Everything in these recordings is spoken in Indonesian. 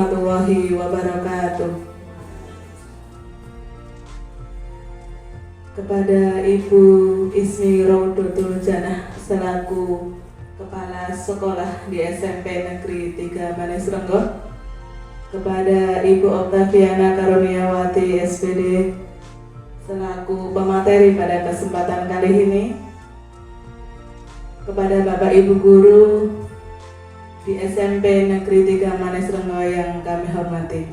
warahmatullahi wabarakatuh. Kepada Ibu Ismi Raudatul Jannah selaku Kepala Sekolah di SMP Negeri 3 Manis Renggoh, kepada Ibu Oktaviana Karuniawati SPD selaku pemateri pada kesempatan kali ini, kepada Bapak Ibu Guru di SMP Negeri 3 Manis Renggoh yang kami hormati.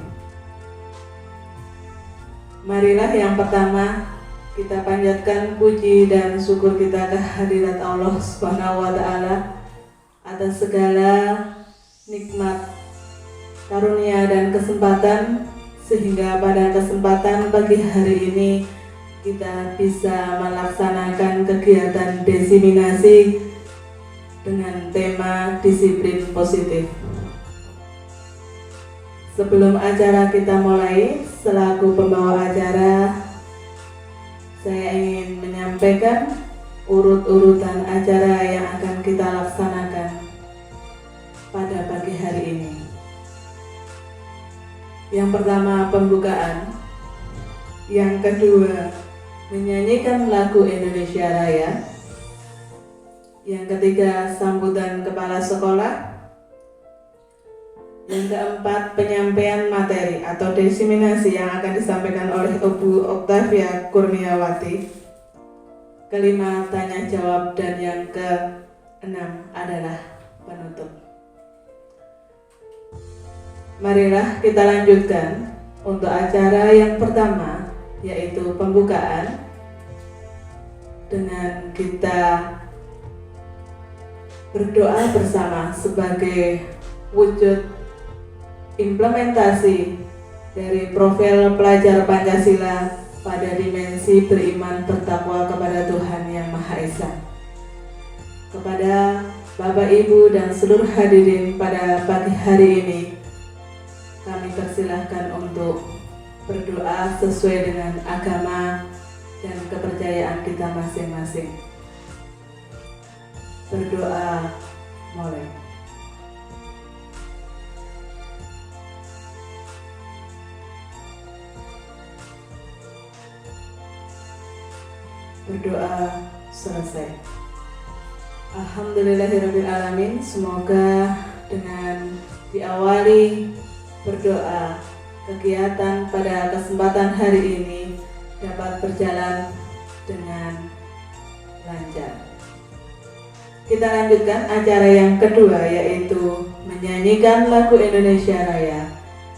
Marilah yang pertama kita panjatkan puji dan syukur kita kehadirat Allah Subhanahu wa Ta'ala atas segala nikmat, karunia dan kesempatan, sehingga pada kesempatan pagi hari ini kita bisa melaksanakan kegiatan diseminasi dengan tema disiplin positif. Sebelum acara kita mulai, selaku pembawa acara, saya ingin menyampaikan urut-urutan acara yang akan kita laksanakan pada pagi hari ini. Yang pertama, pembukaan. Yang kedua, menyanyikan lagu Indonesia Raya. Yang ketiga, sambutan kepala sekolah. Yang keempat, penyampaian materi atau diseminasi yang akan disampaikan oleh Ibu Oktavia Kurniawati. Kelima, tanya jawab, dan yang keenam adalah penutup. Marilah kita lanjutkan untuk acara yang pertama, yaitu pembukaan, dengan kita berdoa bersama sebagai wujud implementasi dari profil pelajar Pancasila pada dimensi beriman bertakwa kepada Tuhan Yang Maha Esa. Kepada Bapak Ibu dan seluruh hadirin pada pagi hari ini, kami persilahkan untuk berdoa sesuai dengan agama dan kepercayaan kita masing-masing. Berdoa mulai. Berdoa selesai. Alhamdulillahirabbil alamin. Semoga dengan diawali berdoa, kegiatan pada kesempatan hari ini dapat berjalan dengan lancar. Kita lanjutkan acara yang kedua, yaitu menyanyikan lagu Indonesia Raya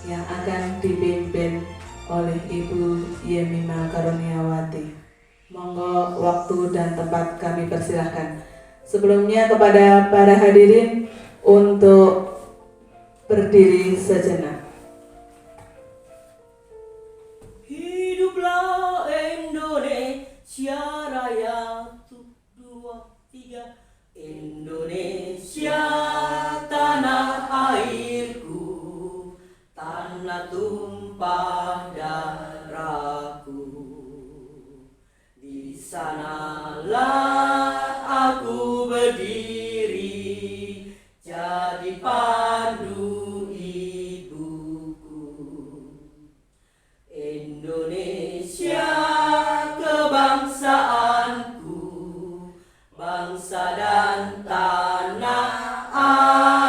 yang akan dipimpin oleh Ibu Yemima Karuniawati. Monggo waktu dan tempat kami persilahkan. Sebelumnya kepada para hadirin untuk berdiri sejenak. Hiduplah Indonesia Raya, 2, 3. Indonesia tanah airku, tanah tumpah darahku. Di sanalah aku berdiri, jadi pandu ibuku. Indonesia kebangsaanku, bangsa dan tanah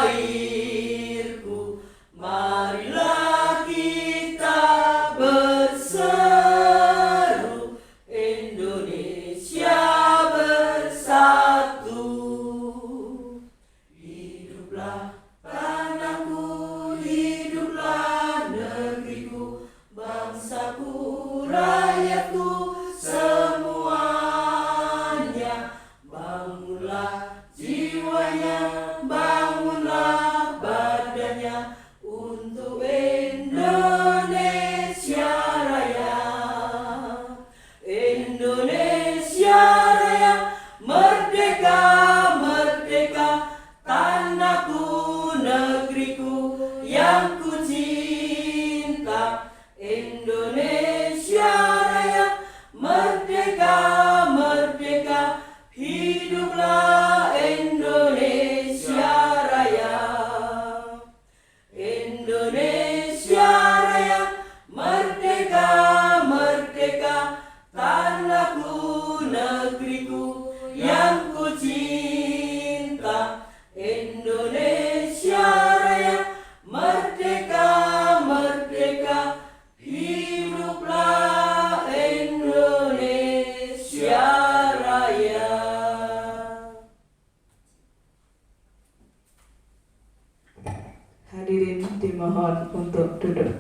airku. Marilah kita berseru, Indonesia bersatu.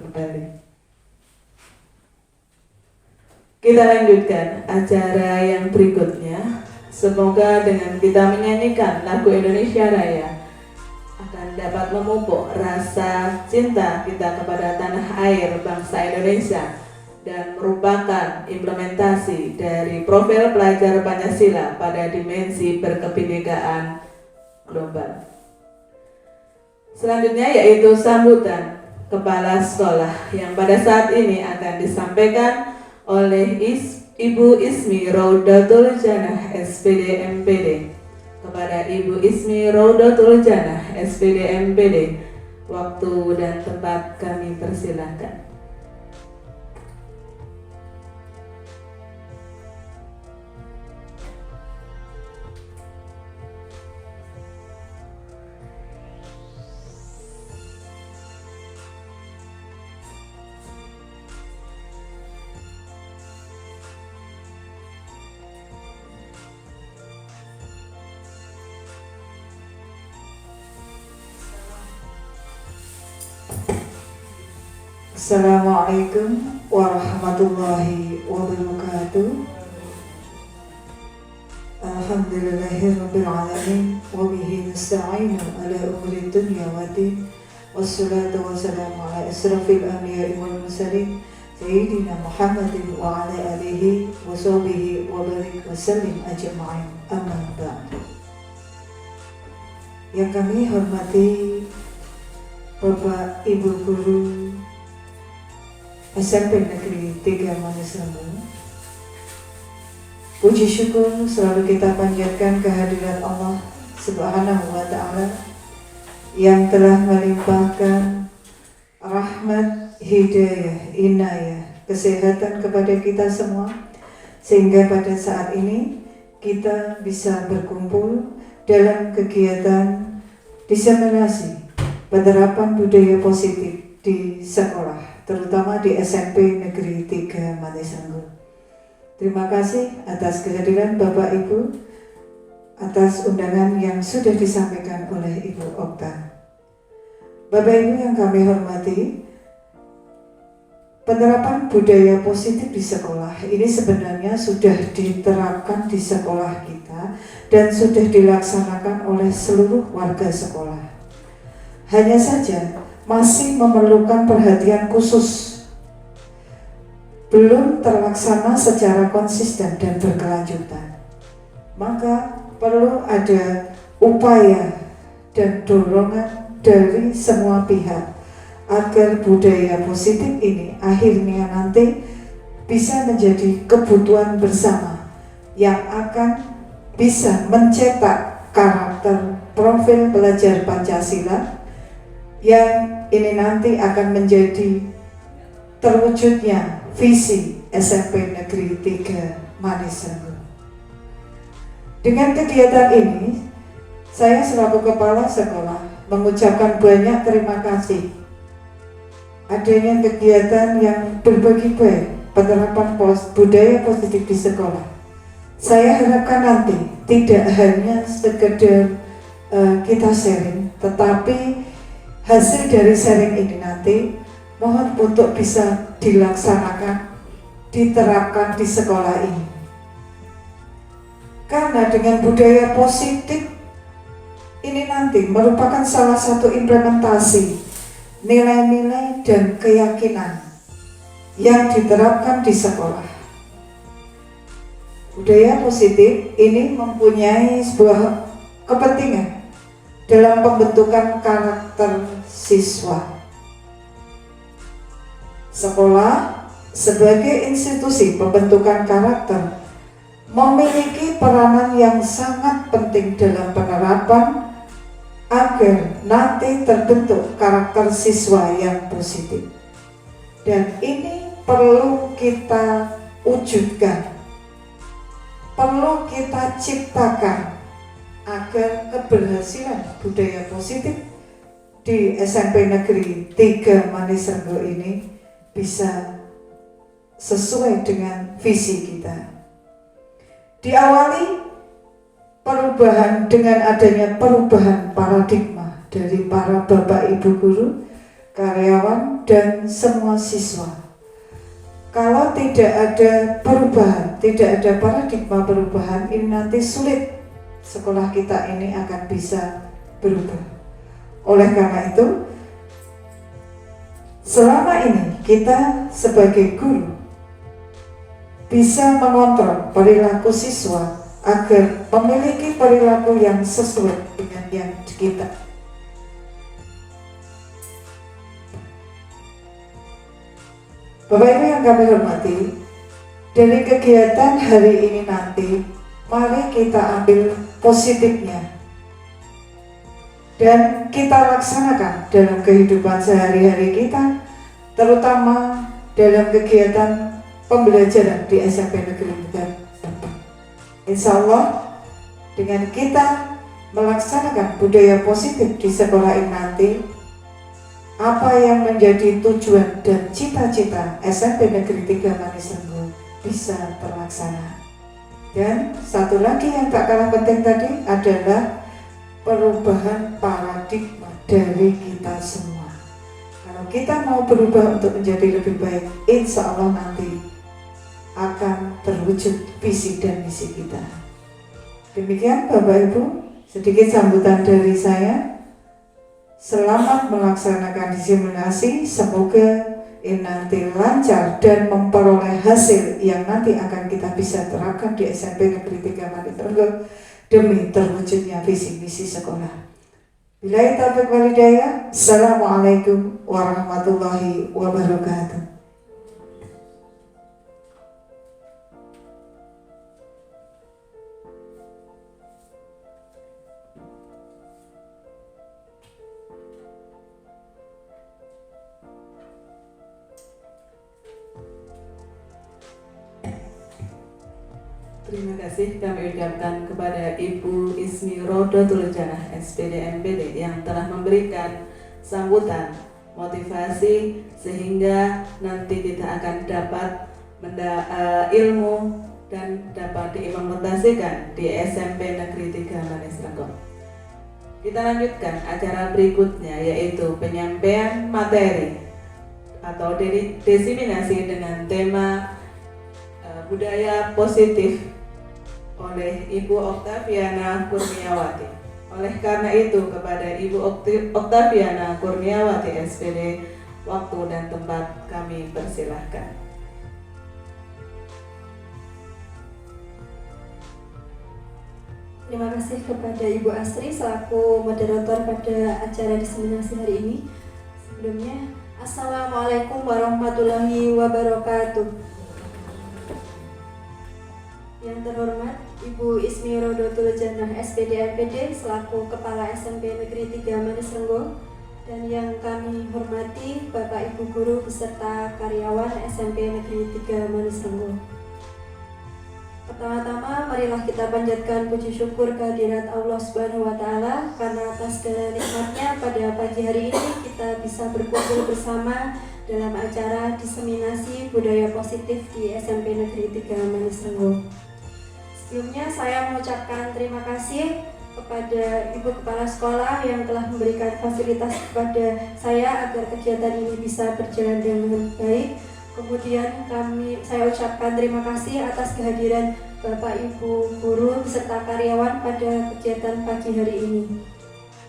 kembali. Kita lanjutkan acara yang berikutnya. Semoga dengan kita menyanyikan lagu Indonesia Raya akan dapat memupuk rasa cinta kita kepada tanah air bangsa Indonesia dan merupakan implementasi dari profil pelajar Pancasila pada dimensi berkebinekaan global. Selanjutnya yaitu sambutan kepala sekolah yang pada saat ini akan disampaikan oleh Ibu Ismi Raudatul Janah SPD MPD. Kepada Ibu Ismi Raudatul Janah SPD MPD, waktu dan tempat kami persilahkan. Assalamualaikum warahmatullahi wabarakatuh. Alhamdulillahirabbil alamin wa bihi nasta'inu ala umuri dunya waddin. Wassalatu wassalamu ala asrafil anbiya'i wal mursalin sayyidina Muhammadin wa ala alihi wa sahbihi wa barik wa sallim ajma'in. Amma ba'du. Yang kami hormati Bapak Ibu Guru SMP Negeri 3 Manis Rembang. Puji syukur selalu kita panjatkan kehadiran Allah Subhanahu wa Ta'ala yang telah melimpahkan rahmat, hidayah, inayah, kesehatan kepada kita semua, sehingga pada saat ini kita bisa berkumpul dalam kegiatan diseminasi penerapan budaya positif di sekolah, terutama di SMP Negeri 3 Manis Rembang. Terima kasih atas kehadiran Bapak Ibu, atas undangan yang sudah disampaikan oleh Ibu Okta. Bapak Ibu yang kami hormati, penerapan budaya positif di sekolah ini sebenarnya sudah diterapkan di sekolah kita dan sudah dilaksanakan oleh seluruh warga sekolah. Hanya saja masih memerlukan perhatian khusus, belum terlaksana secara konsisten dan berkelanjutan. Maka perlu ada upaya dan dorongan dari semua pihak agar budaya positif ini akhirnya nanti bisa menjadi kebutuhan bersama yang akan bisa mencetak karakter profil pelajar Pancasila yang ini nanti akan menjadi terwujudnya visi SMP Negeri 3 Manis Rembang. Dengan kegiatan ini, saya selaku kepala sekolah mengucapkan banyak terima kasih adanya kegiatan yang berbagi baik penerapan budaya positif di sekolah. Saya harapkan nanti tidak hanya sekedar kita sharing, tetapi hasil dari sharing ini nanti mohon untuk bisa dilaksanakan, diterapkan di sekolah ini. Karena dengan budaya positif ini nanti merupakan salah satu implementasi nilai-nilai dan keyakinan yang diterapkan di sekolah. Budaya positif ini mempunyai sebuah kepentingan dalam pembentukan karakter siswa. Sekolah sebagai institusi pembentukan karakter memiliki peranan yang sangat penting dalam penerapan agar nanti terbentuk karakter siswa yang positif. Dan ini perlu kita wujudkan, perlu kita ciptakan agar keberhasilan budaya positif di SMP Negeri 3 Manis Rembang ini bisa sesuai dengan visi kita. Diawali perubahan dengan adanya perubahan paradigma dari para Bapak Ibu guru karyawan, dan semua siswa. Kalau tidak ada perubahan, tidak ada paradigma perubahan, ini nanti sulit sekolah kita ini akan bisa berubah. Oleh karena itu, selama ini kita sebagai guru bisa mengontrol perilaku siswa agar memiliki perilaku yang sesuai dengan yang kita. Bapak Ibu yang kami hormati, dari kegiatan hari ini nanti, mari kita ambil positifnya dan kita laksanakan dalam kehidupan sehari-hari kita, terutama dalam kegiatan pembelajaran di SMP Negeri 3. Insya Allah dengan kita melaksanakan budaya positif di sekolah ini nanti, apa yang menjadi tujuan dan cita-cita SMP Negeri 3 Manis Renggo bisa terlaksana. Dan satu lagi yang tak kalah penting tadi adalah perubahan paradigma dari kita semua. Kalau kita mau berubah untuk menjadi lebih baik, insya Allah nanti akan terwujud visi dan misi kita. Demikian Bapak Ibu, sedikit sambutan dari saya. Selamat melaksanakan diseminasi, semoga ini nanti lancar dan memperoleh hasil yang nanti akan kita bisa terapkan di SMP Negeri 3 Manis Renggo demi terwujudnya visi misi sekolah. Billahi taufiq wal hidayah. Assalamualaikum warahmatullahi wabarakatuh. Terima kasih kami ucapkan kepada Ibu Ismi Rodotul Janah SPD MPD yang telah memberikan sambutan motivasi sehingga nanti kita akan dapat ilmu dan dapat diimplementasikan di SMP Negeri 3 Manis Renggo. Kita lanjutkan acara berikutnya yaitu penyampaian materi atau diseminasi dengan tema budaya positif oleh Ibu Oktaviana Kurniawati. Oleh karena itu kepada Ibu Oktaviana Kurniawati SPD, waktu dan tempat kami persilahkan. Terima kasih kepada Ibu Asri selaku moderator pada acara diseminasi hari ini. Sebelumnya, Assalamualaikum warahmatullahi wabarakatuh. Yang terhormat Ibu Ismi Rodotul Janah SPD MPD selaku Kepala SMP Negeri 3 Manis Renggo, dan yang kami hormati Bapak Ibu Guru beserta karyawan SMP Negeri 3 Manis Renggo. Pertama-tama marilah kita panjatkan puji syukur kehadirat Allah Subhanahu wa Ta'ala karena atas segala nikmatnya pada pagi hari ini kita bisa berkumpul bersama dalam acara diseminasi budaya positif di SMP Negeri 3 Manis Renggo. Sebelumnya saya mengucapkan terima kasih kepada Ibu Kepala Sekolah yang telah memberikan fasilitas kepada saya agar kegiatan ini bisa berjalan dengan baik. Kemudian saya ucapkan terima kasih atas kehadiran Bapak Ibu Guru beserta karyawan pada kegiatan pagi hari ini.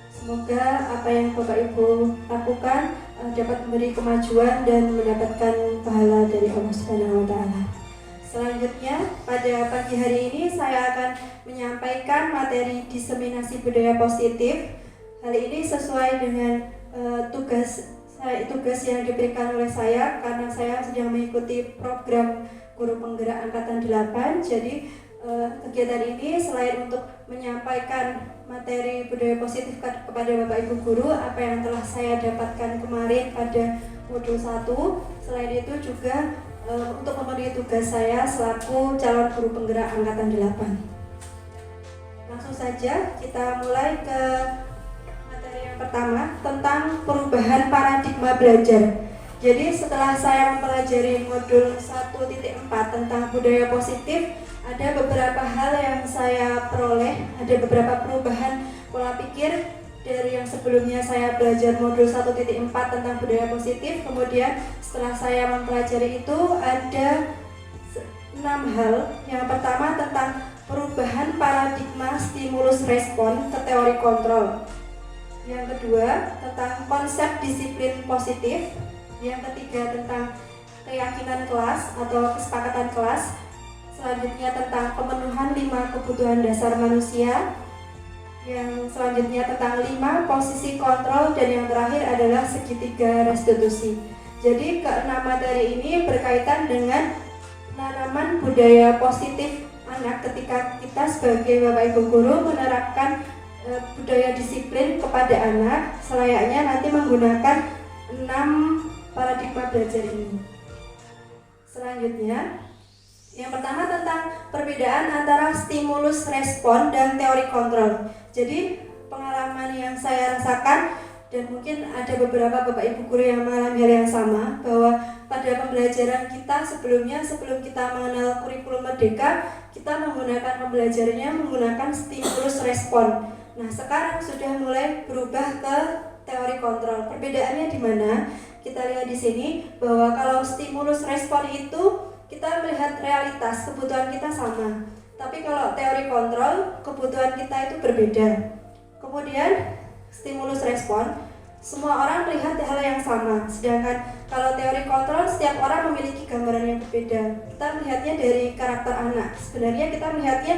Semoga apa yang Bapak Ibu lakukan dapat memberi kemajuan dan mendapatkan pahala dari Allah Subhanahu wa Ta'ala. Selanjutnya, pada pagi hari ini saya akan menyampaikan materi diseminasi budaya positif. Hal ini sesuai dengan tugas yang diberikan oleh saya karena saya sedang mengikuti program Guru Penggerak Angkatan 8. Jadi kegiatan ini selain untuk menyampaikan materi budaya positif kepada Bapak Ibu Guru, apa yang telah saya dapatkan kemarin pada modul 1, selain itu juga untuk memenuhi tugas saya selaku calon guru penggerak Angkatan 8. Langsung saja kita mulai ke materi yang pertama tentang perubahan paradigma belajar. Jadi setelah saya mempelajari modul 1.4 tentang budaya positif, ada beberapa hal yang saya peroleh, ada beberapa perubahan pola pikir dari yang sebelumnya saya belajar modul 1.4 tentang budaya positif, kemudian setelah saya mempelajari itu ada 6 hal. Yang pertama tentang perubahan paradigma stimulus respon ke teori kontrol. Yang kedua tentang konsep disiplin positif. Yang ketiga tentang keyakinan kelas atau kesepakatan kelas. Selanjutnya tentang pemenuhan 5 kebutuhan dasar manusia. Yang selanjutnya tentang 5 posisi kontrol, dan yang terakhir adalah segitiga restitusi. Jadi ke-6 materi ini berkaitan dengan penanaman budaya positif anak ketika kita sebagai Bapak Ibu guru menerapkan budaya disiplin kepada anak selayaknya nanti menggunakan 6 paradigma belajar ini. Selanjutnya, yang pertama tentang perbedaan antara stimulus respon dan teori kontrol. Jadi pengalaman yang saya rasakan, dan mungkin ada beberapa Bapak Ibu guru yang mengalami hal yang sama, bahwa pada pembelajaran kita sebelum kita mengenal kurikulum Merdeka, kita menggunakan pembelajarannya menggunakan stimulus respon. Nah, sekarang sudah mulai berubah ke teori kontrol. Perbedaannya di mana? Kita lihat di sini bahwa kalau stimulus respon itu kita melihat realitas, kebutuhan kita sama. Tapi kalau teori kontrol, kebutuhan kita itu berbeda. Kemudian stimulus respon, semua orang melihat hal yang sama. Sedangkan kalau teori kontrol, setiap orang memiliki gambaran yang berbeda. Kita melihatnya dari karakter anak. Sebenarnya kita melihatnya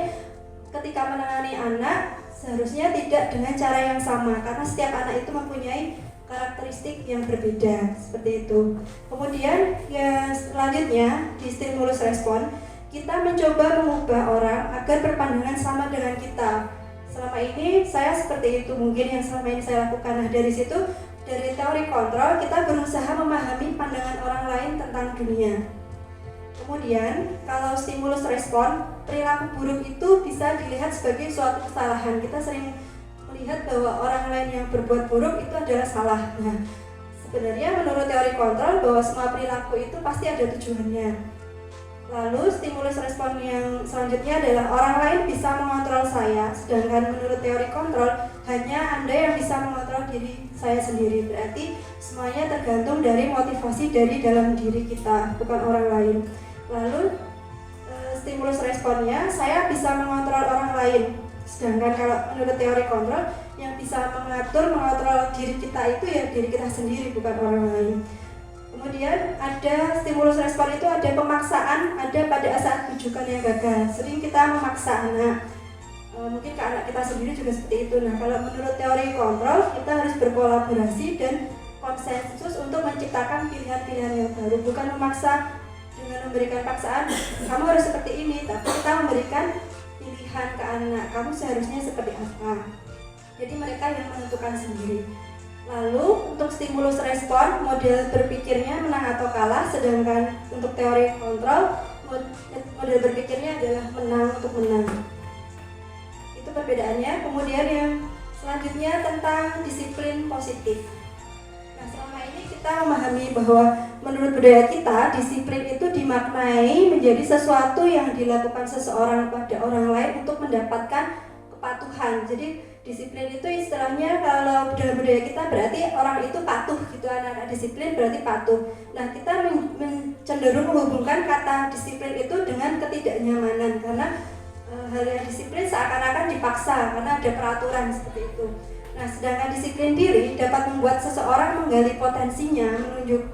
ketika menangani anak, seharusnya tidak dengan cara yang sama, karena setiap anak itu mempunyai karakteristik yang berbeda, seperti itu. Kemudian yang selanjutnya di stimulus respon, kita mencoba mengubah orang agar berpandangan sama dengan kita. Selama ini saya seperti itu mungkin yang selama ini saya lakukan. Nah, dari situ, dari teori kontrol kita berusaha memahami pandangan orang lain tentang dunia. Kemudian kalau stimulus respon, perilaku buruk itu bisa dilihat sebagai suatu kesalahan. Kita sering melihat bahwa orang lain yang berbuat buruk itu adalah salah. Nah, sebenarnya menurut teori kontrol bahwa semua perilaku itu pasti ada tujuannya. Lalu stimulus respon yang selanjutnya adalah orang lain bisa mengontrol saya, sedangkan menurut teori kontrol hanya Anda yang bisa mengontrol diri saya sendiri. Berarti semuanya tergantung dari motivasi dari dalam diri kita, bukan orang lain. Lalu stimulus responnya, saya bisa mengontrol orang lain. Sedangkan kalau menurut teori kontrol, yang bisa mengontrol diri kita itu ya diri kita sendiri, bukan orang lain. Kemudian ada stimulus respon itu ada pemaksaan, ada pada saat rujukan yang gagal. Sering kita memaksa anak, mungkin ke anak kita sendiri juga seperti itu. Nah, kalau menurut teori kontrol, kita harus berkolaborasi dan konsensus untuk menciptakan pilihan-pilihan yang baru, bukan memaksa dengan memberikan paksaan, kamu harus seperti ini, tapi kita memberikan pilihan ke anak, kamu seharusnya seperti apa. Jadi mereka yang menentukan sendiri. Lalu untuk stimulus respon, model berpikirnya menang atau kalah, sedangkan untuk teori kontrol, model berpikirnya adalah menang untuk menang. Itu perbedaannya. Kemudian yang selanjutnya tentang disiplin positif. Nah, selama ini kita memahami bahwa menurut budaya kita, disiplin itu dimaknai menjadi sesuatu yang dilakukan seseorang pada orang lain untuk mendapatkan kepatuhan. Jadi disiplin itu istilahnya kalau dalam budaya kita berarti orang itu patuh gitu, anak-anak disiplin berarti patuh. Nah, kita cenderung menghubungkan kata disiplin itu dengan ketidaknyamanan, karena hal yang disiplin seakan-akan dipaksa karena ada peraturan seperti itu. Nah, sedangkan disiplin diri dapat membuat seseorang menggali potensinya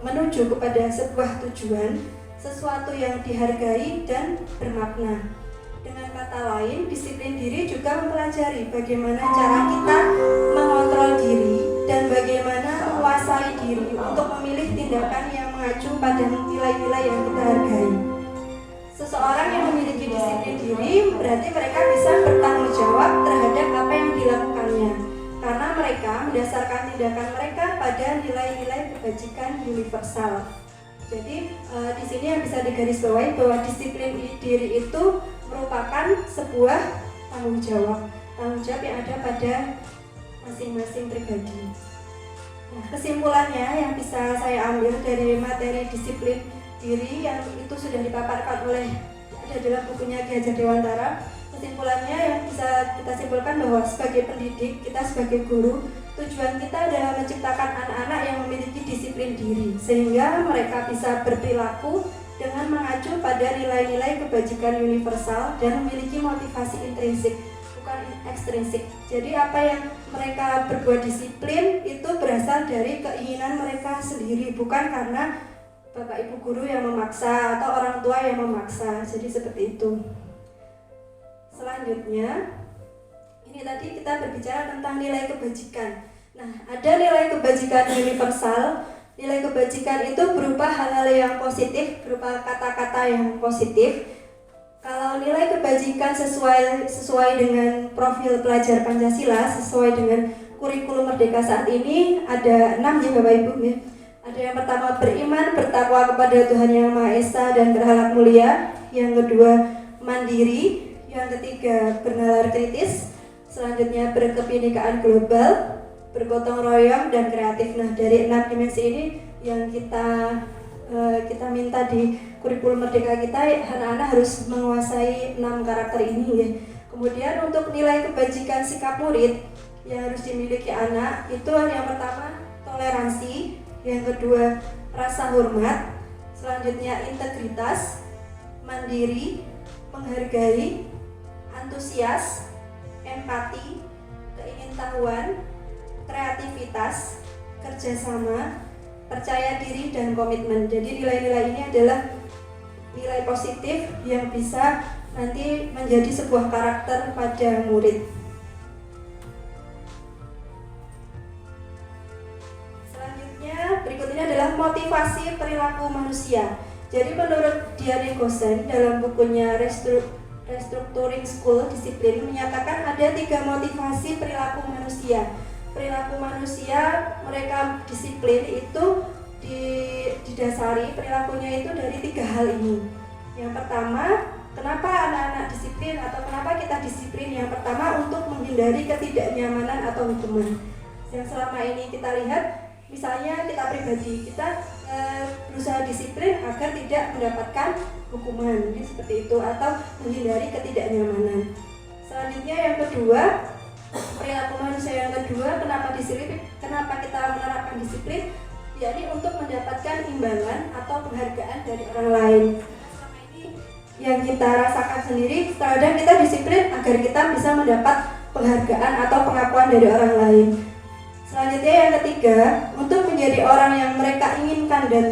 menuju kepada sebuah tujuan, sesuatu yang dihargai dan bermakna. Dengan kata lain, disiplin diri juga mempelajari bagaimana cara kita mengontrol diri dan bagaimana menguasai diri untuk memilih tindakan yang mengacu pada nilai-nilai yang kita hargai. Seseorang yang memiliki disiplin diri berarti mereka bisa bertanggung jawab terhadap apa yang dilakukannya, karena mereka mendasarkan tindakan mereka pada nilai-nilai kebajikan universal. Jadi di sini yang bisa digarisbawahi bahwa disiplin diri itu merupakan sebuah tanggung jawab yang ada pada masing-masing pribadi. Nah, kesimpulannya yang bisa saya ambil dari materi disiplin diri yang itu sudah dipaparkan oleh ada dalam bukunya Ki Hajar Dewantara, Kesimpulannya yang bisa kita simpulkan bahwa sebagai pendidik, kita sebagai guru, tujuan kita adalah menciptakan anak-anak yang memiliki disiplin diri sehingga mereka bisa berperilaku dengan mengacu pada nilai-nilai kebajikan universal dan memiliki motivasi intrinsik, bukan ekstrinsik. Jadi apa yang mereka berbuat disiplin itu berasal dari keinginan mereka sendiri, bukan karena bapak ibu guru yang memaksa atau orang tua yang memaksa. Jadi seperti itu. Selanjutnya, ini tadi kita berbicara tentang nilai kebajikan. Nah, ada nilai kebajikan universal. Nilai kebajikan itu berupa hal-hal yang positif, berupa kata-kata yang positif. Kalau nilai kebajikan sesuai dengan profil pelajar Pancasila, sesuai dengan kurikulum Merdeka saat ini, ada 6 ya Bapak Ibu ya. Ada yang pertama beriman, bertakwa kepada Tuhan Yang Maha Esa dan berakhlak mulia. Yang kedua mandiri. Yang ketiga bernalar kritis. Selanjutnya berkebinekaan global, bergotong royong dan kreatif. Nah, dari 6 dimensi ini yang kita minta di kurikulum Merdeka kita, anak-anak harus menguasai 6 karakter ini ya. Kemudian untuk nilai kebajikan sikap murid yang harus dimiliki anak itu yang pertama toleransi, yang kedua rasa hormat, selanjutnya integritas, mandiri, menghargai, antusias, empati, keingintahuan, kreativitas, kerjasama, percaya diri, dan komitmen. Jadi nilai-nilai ini adalah nilai positif yang bisa nanti menjadi sebuah karakter pada murid. Selanjutnya, berikut ini adalah motivasi perilaku manusia. Jadi menurut Dian Egosen dalam bukunya Restructuring School Discipline menyatakan ada 3 motivasi perilaku manusia. Perilaku manusia, mereka disiplin itu didasari perilakunya itu dari 3 hal ini. Yang pertama, kenapa anak-anak disiplin atau kenapa kita disiplin? Yang pertama untuk menghindari ketidaknyamanan atau hukuman. Yang selama ini kita lihat, misalnya kita pribadi, kita berusaha disiplin agar tidak mendapatkan hukuman, seperti itu, atau menghindari ketidaknyamanan. Selanjutnya yang kedua, perilaku manusia yang kedua, kenapa disiplin? Kenapa kita menerapkan disiplin? Yakni untuk mendapatkan imbalan atau penghargaan dari orang lain. Selama ini yang kita rasakan sendiri, terkadang kita disiplin agar kita bisa mendapat penghargaan atau pengakuan dari orang lain. Selanjutnya yang ketiga, untuk menjadi orang yang mereka inginkan dan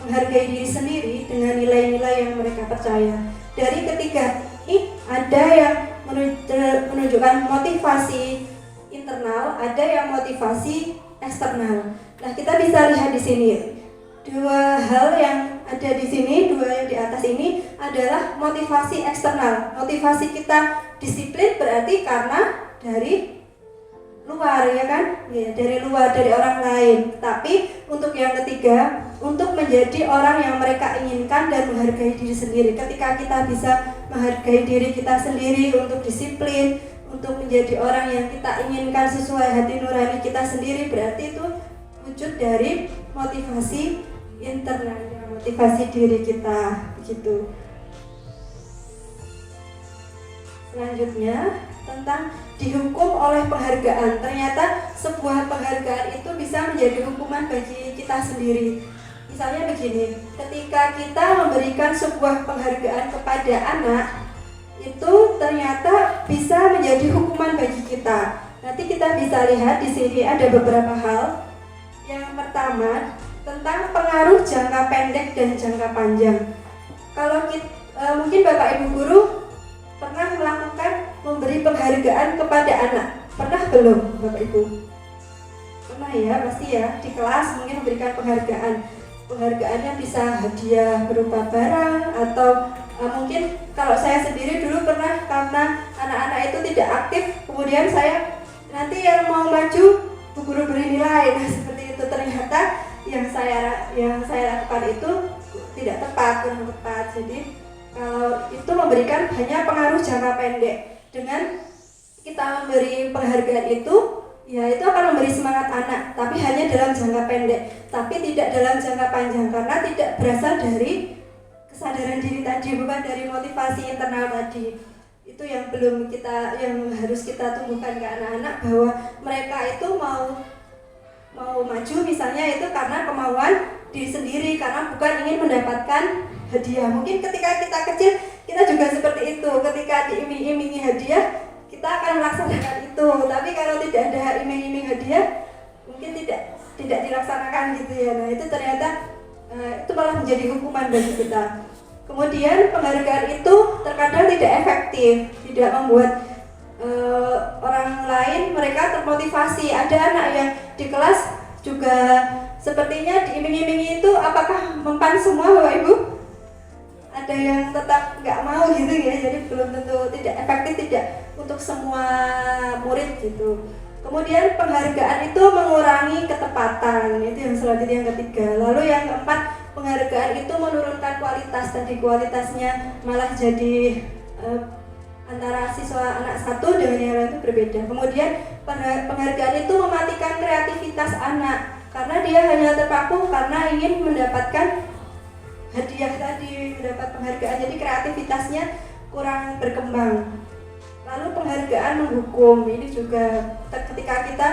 menghargai diri sendiri dengan nilai-nilai yang mereka percaya. Dari ketiga ini ada yang menunjukkan motivasi internal, ada yang motivasi eksternal. Nah, kita bisa lihat di sini 2 hal yang ada di sini, 2 yang di atas ini adalah motivasi eksternal. Motivasi kita disiplin berarti karena dari luar, ya kan? Ya, dari luar, dari orang lain. Tapi untuk yang ketiga, untuk menjadi orang yang mereka inginkan dan menghargai diri sendiri. Ketika kita bisa menghargai diri kita sendiri untuk disiplin, untuk menjadi orang yang kita inginkan sesuai hati nurani kita sendiri, berarti itu wujud dari motivasi internal, motivasi diri kita, begitu. Selanjutnya tentang dihukum oleh penghargaan. Ternyata sebuah penghargaan itu bisa menjadi hukuman bagi kita sendiri. Misalnya begini, ketika kita memberikan sebuah penghargaan kepada anak, itu ternyata bisa menjadi hukuman bagi kita. Nanti kita bisa lihat di sini ada beberapa hal. Yang pertama, tentang pengaruh jangka pendek dan jangka panjang. Kalau mungkin Bapak Ibu guru pernah melakukan memberi penghargaan kepada anak? Pernah belum Bapak Ibu? Pernah ya, pasti ya. Di kelas mungkin memberikan penghargaan. Penghargaannya bisa hadiah berupa barang atau mungkin kalau saya sendiri dulu pernah, karena anak-anak itu tidak aktif, kemudian saya nanti yang mau maju Bu Guru beri nilai. Nah, seperti itu. Ternyata yang saya lakukan itu tidak tepat, kurang tepat. Jadi kalau itu memberikan hanya pengaruh jangka pendek. Dengan kita memberi penghargaan itu, ya itu akan memberi semangat anak, tapi hanya dalam jangka pendek, tapi tidak dalam jangka panjang, karena tidak berasal dari kesadaran diri tadi, bukan dari motivasi internal tadi. Itu yang harus kita tumbuhkan ke anak-anak, bahwa mereka itu mau maju misalnya itu karena kemauan diri sendiri, karena bukan ingin mendapatkan hadiah. Mungkin ketika kita kecil kita juga seperti itu, ketika diiming-imingi hadiah kita akan melaksanakan itu, tapi kalau tidak ada iming-iming hadiah mungkin tidak dilaksanakan gitu ya. Nah itu ternyata itu malah menjadi hukuman bagi kita. Kemudian penghargaan itu terkadang tidak efektif, tidak membuat orang lain mereka termotivasi. Ada anak yang di kelas juga sepertinya diiming-imingi itu, apakah mempan semua Bapak Ibu? Ada yang tetap nggak mau gitu ya, jadi belum tentu, tidak efektif, tidak untuk semua murid gitu. Kemudian penghargaan itu mengurangi ketepatan, itu yang selanjutnya yang ketiga. Lalu yang keempat, penghargaan itu menurunkan kualitas, tadi kualitasnya malah jadi antara siswa anak satu dengan yang lain itu berbeda. Kemudian penghargaan itu mematikan kreativitas anak, karena dia hanya terpaku karena ingin mendapatkan hadiah tadi, mendapat penghargaan, jadi kreativitasnya kurang berkembang. Lalu penghargaan menghukum, ini juga ketika kita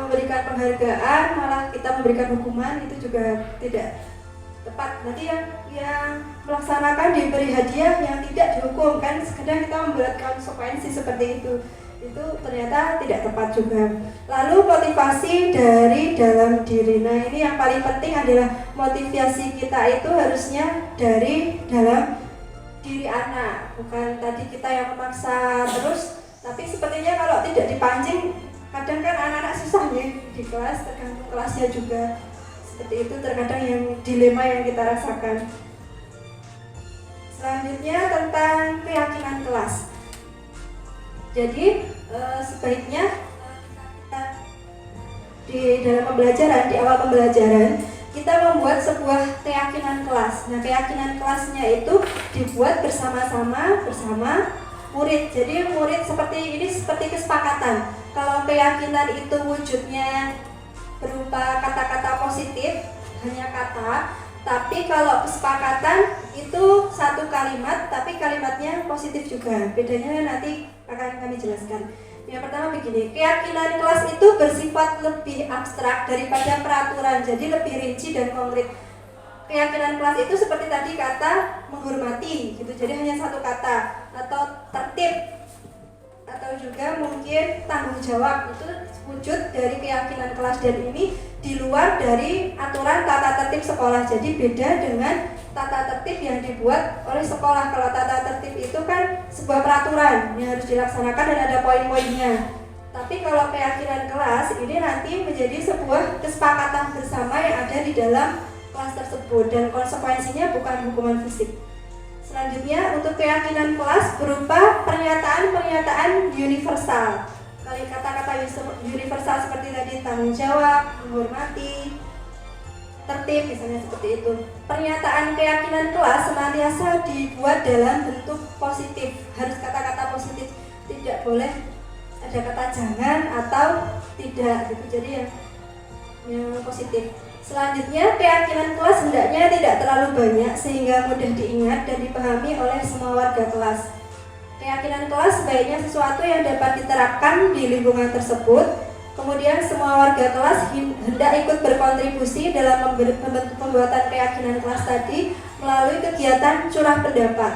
memberikan penghargaan malah kita memberikan hukuman, itu juga tidak tepat. Nanti yang melaksanakan diberi hadiah, yang tidak dihukum, kan kadang kita membuat konsekuensi seperti itu ternyata tidak tepat juga. Lalu motivasi dari dalam diri. Nah ini yang paling penting adalah motivasi kita itu harusnya dari dalam diri anak, bukan tadi kita yang memaksa terus. Tapi sepertinya kalau tidak dipancing, kadang kan anak-anak susah ya di kelas, tergantung kelasnya juga. Seperti itu terkadang yang dilema yang kita rasakan. Selanjutnya tentang keyakinan kelas. Jadi sebaiknya di dalam pembelajaran, di awal pembelajaran kita membuat sebuah keyakinan kelas. Nah, keyakinan kelasnya itu dibuat bersama-sama bersama murid. Jadi murid seperti kesepakatan. Kalau keyakinan itu wujudnya berupa kata-kata positif, hanya kata, tapi kalau kesepakatan itu satu kalimat, tapi kalimatnya positif juga. Bedanya nanti akan kami jelaskan. Yang pertama begini, keyakinan kelas itu bersifat lebih abstrak daripada peraturan, jadi lebih rinci dan konkret. Keyakinan kelas itu seperti tadi kata menghormati, gitu. Jadi hanya satu kata, atau tertib, atau juga mungkin tanggung jawab, itu wujud dari keyakinan kelas, dan ini di luar dari aturan tata tertib sekolah. Jadi beda dengan tata tertib yang dibuat oleh sekolah. Kalau tata tertib itu kan sebuah peraturan yang harus dilaksanakan dan ada poin-poinnya. Tapi kalau keyakinan kelas ini nanti menjadi sebuah kesepakatan bersama yang ada di dalam kelas tersebut, dan konsekuensinya bukan hukuman fisik. Selanjutnya untuk keyakinan kelas berupa pernyataan-pernyataan universal. Kata-kata universal seperti tadi tanggung jawab, menghormati, tertib, misalnya seperti itu. Pernyataan keyakinan kelas senantiasa dibuat dalam bentuk positif, harus kata-kata positif, tidak boleh ada kata jangan atau tidak gitu. Jadi yang positif. Selanjutnya, keyakinan kelas hendaknya tidak terlalu banyak sehingga mudah diingat dan dipahami oleh semua warga kelas. Keyakinan kelas sebaiknya sesuatu yang dapat diterapkan di lingkungan tersebut. Kemudian semua warga kelas hendak ikut berkontribusi dalam pembuatan keyakinan kelas tadi melalui kegiatan curah pendapat.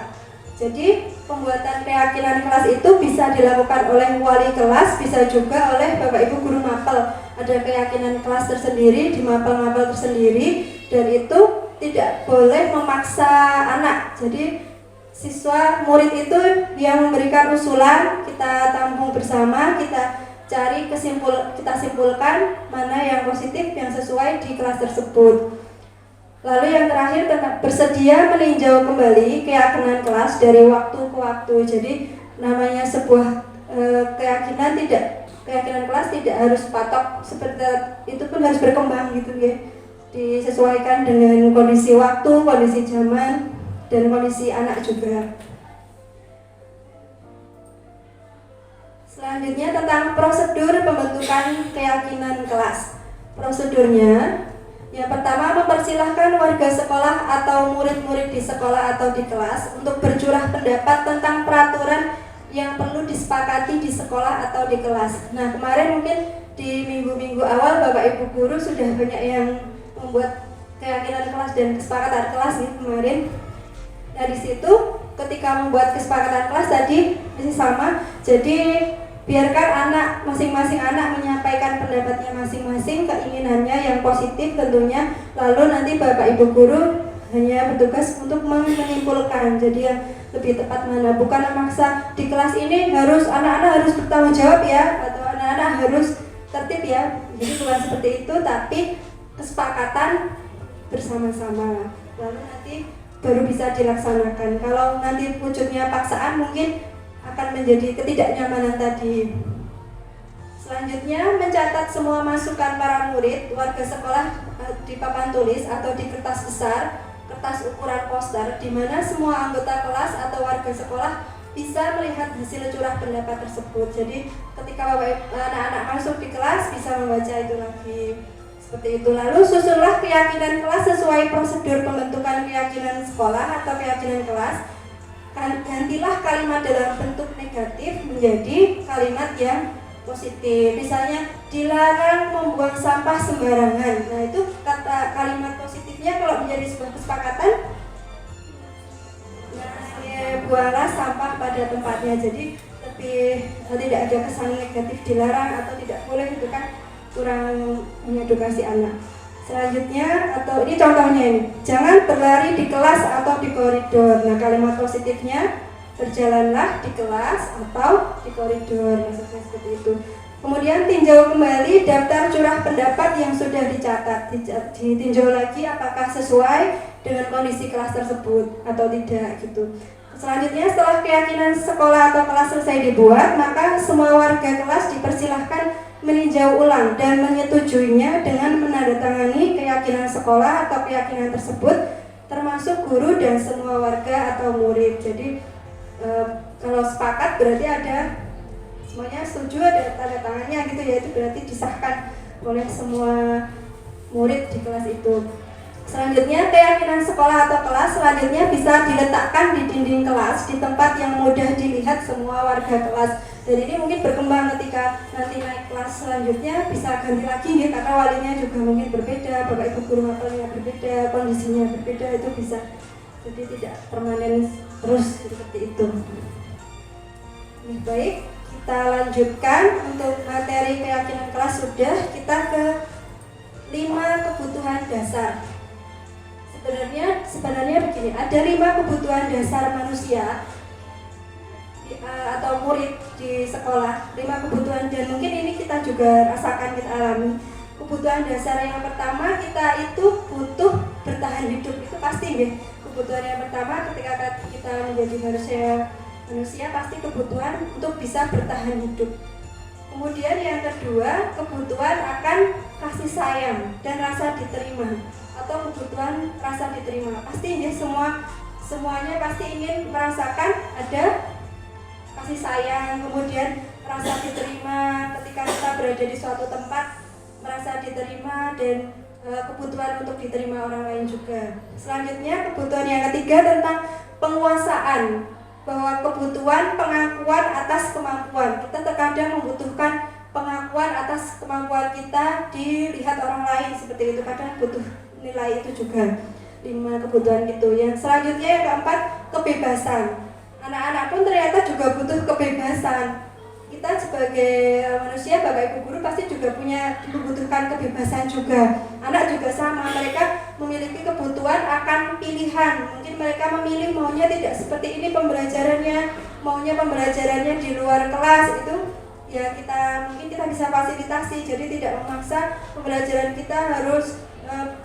Jadi pembuatan keyakinan kelas itu bisa dilakukan oleh wali kelas, bisa juga oleh Bapak Ibu guru mapel. Ada keyakinan kelas tersendiri di mapel-mapel tersendiri, dan itu tidak boleh memaksa anak. Jadi siswa murid itu yang memberikan usulan, kita tampung bersama, kita cari kita simpulkan mana yang positif yang sesuai di kelas tersebut. Lalu yang terakhir, bersedia meninjau kembali keyakinan kelas dari waktu ke waktu. Jadi namanya sebuah keyakinan kelas tidak harus patok seperti itu, pun harus berkembang gitu ya. Disesuaikan dengan kondisi waktu, kondisi zaman, dan kondisi anak juga. Selanjutnya tentang prosedur pembentukan keyakinan kelas. Prosedurnya Yang pertama, mempersilahkan warga sekolah atau murid-murid di sekolah atau di kelas untuk bercurah pendapat tentang peraturan yang perlu disepakati di sekolah atau di kelas. Nah, kemarin mungkin di minggu-minggu awal Bapak Ibu guru sudah banyak yang membuat keyakinan kelas dan kesepakatan kelas nih kemarin. Nah, di situ ketika membuat kesepakatan kelas tadi masih sama. Jadi biarkan anak, masing-masing anak menyampaikan pendapatnya masing-masing, keinginannya yang positif tentunya. Lalu nanti Bapak Ibu guru hanya bertugas untuk menyimpulkan. Jadi yang lebih tepat mana, bukan memaksa di kelas ini harus anak-anak harus bertanggung jawab ya, atau anak-anak harus tertib ya. Jadi bukan seperti itu, tapi kesepakatan bersama-sama. Lalu nanti baru bisa dilaksanakan. Kalau nanti wujudnya paksaan mungkin akan menjadi ketidaknyamanan tadi. Selanjutnya, mencatat semua masukan para murid, warga sekolah di papan tulis atau di kertas besar, kertas ukuran poster, di mana semua anggota kelas atau warga sekolah bisa melihat hasil curah pendapat tersebut. Jadi ketika anak-anak masuk di kelas bisa membaca itu lagi. Seperti itu. Lalu susunlah keyakinan kelas sesuai prosedur pembentukan keyakinan sekolah atau keyakinan kelas. Gantilah kalimat dalam bentuk negatif menjadi kalimat yang positif. Misalnya, dilarang membuang sampah sembarangan. Nah, itu kata kalimat positifnya kalau menjadi sebuah kesepakatan, buanglah sampah pada tempatnya. Jadi lebih tidak ada kesan negatif dilarang atau tidak boleh, itu kan kurang mengedukasi anak. Selanjutnya, atau ini contohnya ini, jangan berlari di kelas atau di koridor. Nah, kalimat positifnya, berjalanlah di kelas atau di koridor, maksudnya seperti itu. Kemudian tinjau kembali daftar curah pendapat yang sudah dicatat, ditinjau lagi apakah sesuai dengan kondisi kelas tersebut atau tidak gitu. Selanjutnya, setelah keyakinan sekolah atau kelas selesai dibuat, maka semua warga kelas dipersilahkan meninjau ulang dan menyetujuinya dengan menandatangani keyakinan sekolah atau keyakinan tersebut, termasuk guru dan semua warga atau murid. Jadi kalau sepakat berarti ada semuanya setuju, ada tanda tangannya gitu ya, itu berarti disahkan oleh semua murid di kelas itu. Selanjutnya, keyakinan sekolah atau kelas selanjutnya bisa diletakkan di dinding kelas di tempat yang mudah dilihat semua warga kelas. Dan ini mungkin berkembang ketika nanti naik kelas selanjutnya, bisa ganti lagi ya, karena walinya juga mungkin berbeda, Bapak Ibu guru mapelnya berbeda, kondisinya berbeda, itu bisa. Jadi tidak permanen terus seperti itu. Baik, kita lanjutkan untuk materi keyakinan kelas sudah, kita ke 5 kebutuhan dasar. Sebenarnya begini, ada 5 kebutuhan dasar manusia atau murid di sekolah, 5 kebutuhan, dan mungkin ini kita juga rasakan, kita alami. Kebutuhan dasar yang pertama, kita itu butuh bertahan hidup, itu pasti ya. Kebutuhan yang pertama ketika kita menjadi manusia pasti kebutuhan untuk bisa bertahan hidup. Kemudian yang kedua, kebutuhan akan kasih sayang dan rasa diterima, atau kebutuhan rasa diterima. Pasti ya, semuanya pasti ingin merasakan ada kasih sayang, kemudian rasa diterima ketika kita berada di suatu tempat, merasa diterima, dan kebutuhan untuk diterima orang lain juga. Selanjutnya, kebutuhan yang ketiga tentang penguasaan, bahwa kebutuhan pengakuan atas kemampuan. Kita terkadang membutuhkan pengakuan atas kemampuan kita dilihat orang lain, seperti itu, kadang butuh nilai itu juga. 5 kebutuhan itu. Yang selanjutnya yang keempat, kebebasan. Anak-anak pun ternyata juga butuh kebebasan. Kita sebagai manusia, Bapak Ibu guru pasti juga membutuhkan kebebasan juga. Anak juga sama, mereka memiliki kebutuhan akan pilihan. Mungkin mereka memilih maunya tidak seperti ini pembelajarannya, maunya pembelajarannya di luar kelas, itu ya mungkin kita bisa fasilitasi. Jadi tidak memaksa pembelajaran kita harus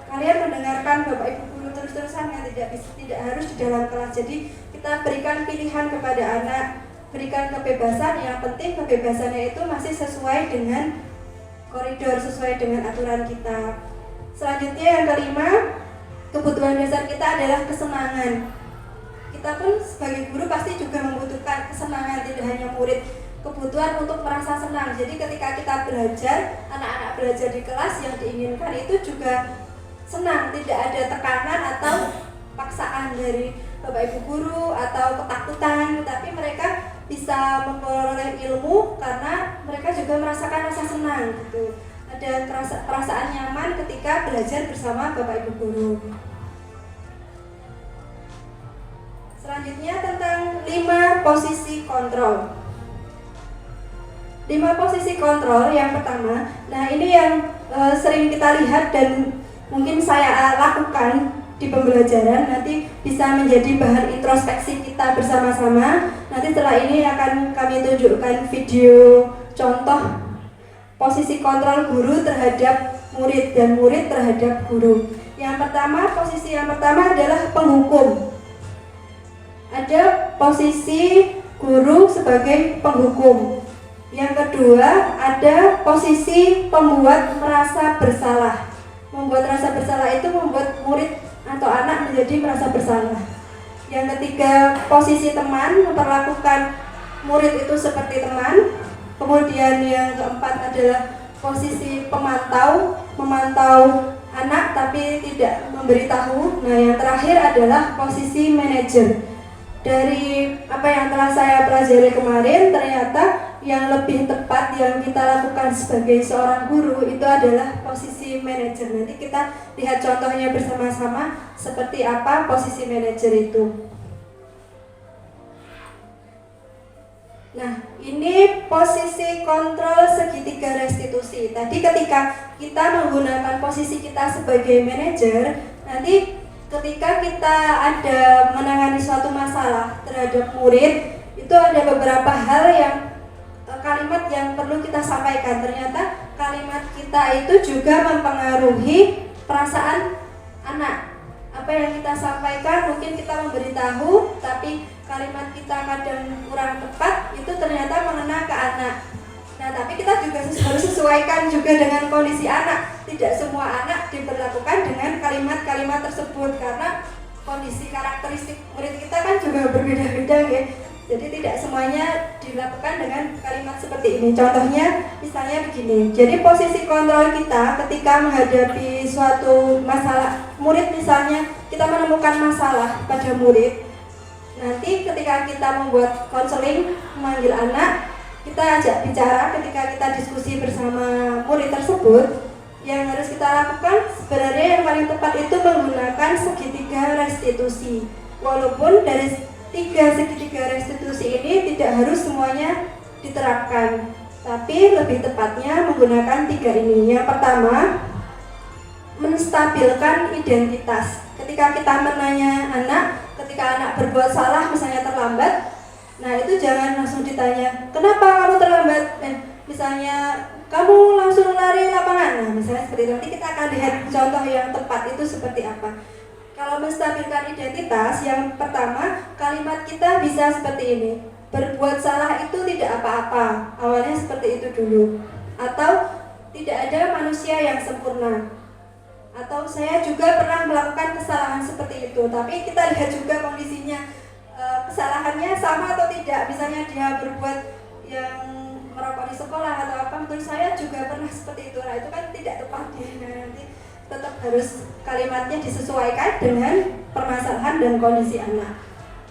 kalian mendengarkan Bapak Ibu guru terus-terusan, yang tidak harus di dalam kelas. Jadi kita berikan pilihan kepada anak, berikan kebebasan. Yang penting kebebasannya itu masih sesuai dengan koridor, sesuai dengan aturan kita. Selanjutnya yang kelima, kebutuhan dasar kita adalah kesenangan. Kita pun sebagai guru pasti juga membutuhkan kesenangan, tidak hanya murid. Kebutuhan untuk merasa senang. Jadi ketika kita belajar, anak-anak belajar di kelas, yang diinginkan itu juga senang, tidak ada tekanan atau paksaan dari Bapak Ibu guru atau ketakutan, tapi mereka bisa memperoleh ilmu karena mereka juga merasakan rasa senang gitu. Ada perasaan nyaman ketika belajar bersama Bapak Ibu guru. Selanjutnya tentang 5 posisi kontrol. 5 posisi kontrol yang pertama. Nah, ini yang sering kita lihat dan mungkin saya lakukan di pembelajaran, nanti bisa menjadi bahan introspeksi kita bersama-sama. Nanti setelah ini akan kami tunjukkan video contoh posisi kontrol guru terhadap murid dan murid terhadap guru. Posisi yang pertama adalah penghukum. Ada posisi guru sebagai penghukum. Yang kedua, ada posisi pembuat merasa bersalah. Membuat rasa bersalah itu membuat murid atau anak menjadi merasa bersalah. Yang ketiga, posisi teman, memperlakukan murid itu seperti teman. Kemudian yang keempat adalah posisi pemantau, memantau anak tapi tidak memberitahu. Nah, yang terakhir adalah posisi manajer. Dari apa yang telah saya pelajari kemarin, ternyata yang lebih tepat yang kita lakukan sebagai seorang guru itu adalah posisi manajer. Nanti kita lihat contohnya bersama-sama seperti apa posisi manajer itu. Nah, ini posisi kontrol segitiga restitusi. Tadi ketika kita menggunakan posisi kita sebagai manajer, nanti ketika kita ada menangani suatu masalah terhadap murid, itu ada beberapa hal yang kalimat yang perlu kita sampaikan. Ternyata kalimat kita itu juga mempengaruhi perasaan anak. Apa yang kita sampaikan mungkin kita memberitahu, tapi kalimat kita kadang kurang tepat, itu ternyata mengena ke anak. Nah, tapi kita juga harus sesuaikan juga dengan kondisi anak. Tidak semua anak diperlakukan dengan kalimat-kalimat tersebut karena kondisi karakteristik murid kita kan juga berbeda-beda ya. Jadi tidak semuanya dilakukan dengan kalimat seperti ini. Contohnya misalnya begini. Jadi posisi kontrol kita ketika menghadapi suatu masalah murid, misalnya kita menemukan masalah pada murid. Nanti ketika kita membuat konseling, memanggil anak, kita ajak bicara, ketika kita diskusi bersama murid tersebut, yang harus kita lakukan sebenarnya yang paling tepat itu menggunakan segitiga restitusi. Walaupun dari 3 segitiga restitusi ini tidak harus semuanya diterapkan, tapi lebih tepatnya menggunakan 3 ini. Yang pertama, menstabilkan identitas. Ketika kita menanya anak, ketika anak berbuat salah misalnya terlambat, nah itu jangan langsung ditanya, kenapa kamu terlambat? Misalnya kamu langsung lari lapangan. Nah, misalnya seperti itu. Nanti kita akan lihat contoh yang tepat itu seperti apa. Kalau menstabilkan identitas, yang pertama kalimat kita bisa seperti ini. Berbuat salah itu tidak apa-apa. Awalnya seperti itu dulu. Atau tidak ada manusia yang sempurna. Atau saya juga pernah melakukan kesalahan seperti itu. Tapi kita lihat juga kondisinya, kesalahannya sama atau tidak. Misalnya dia berbuat yang merokok di sekolah atau apa, menurut saya juga pernah seperti itu. Nah, itu kan tidak tepat ya. Nah, nanti tetap harus kalimatnya disesuaikan dengan permasalahan dan kondisi anak.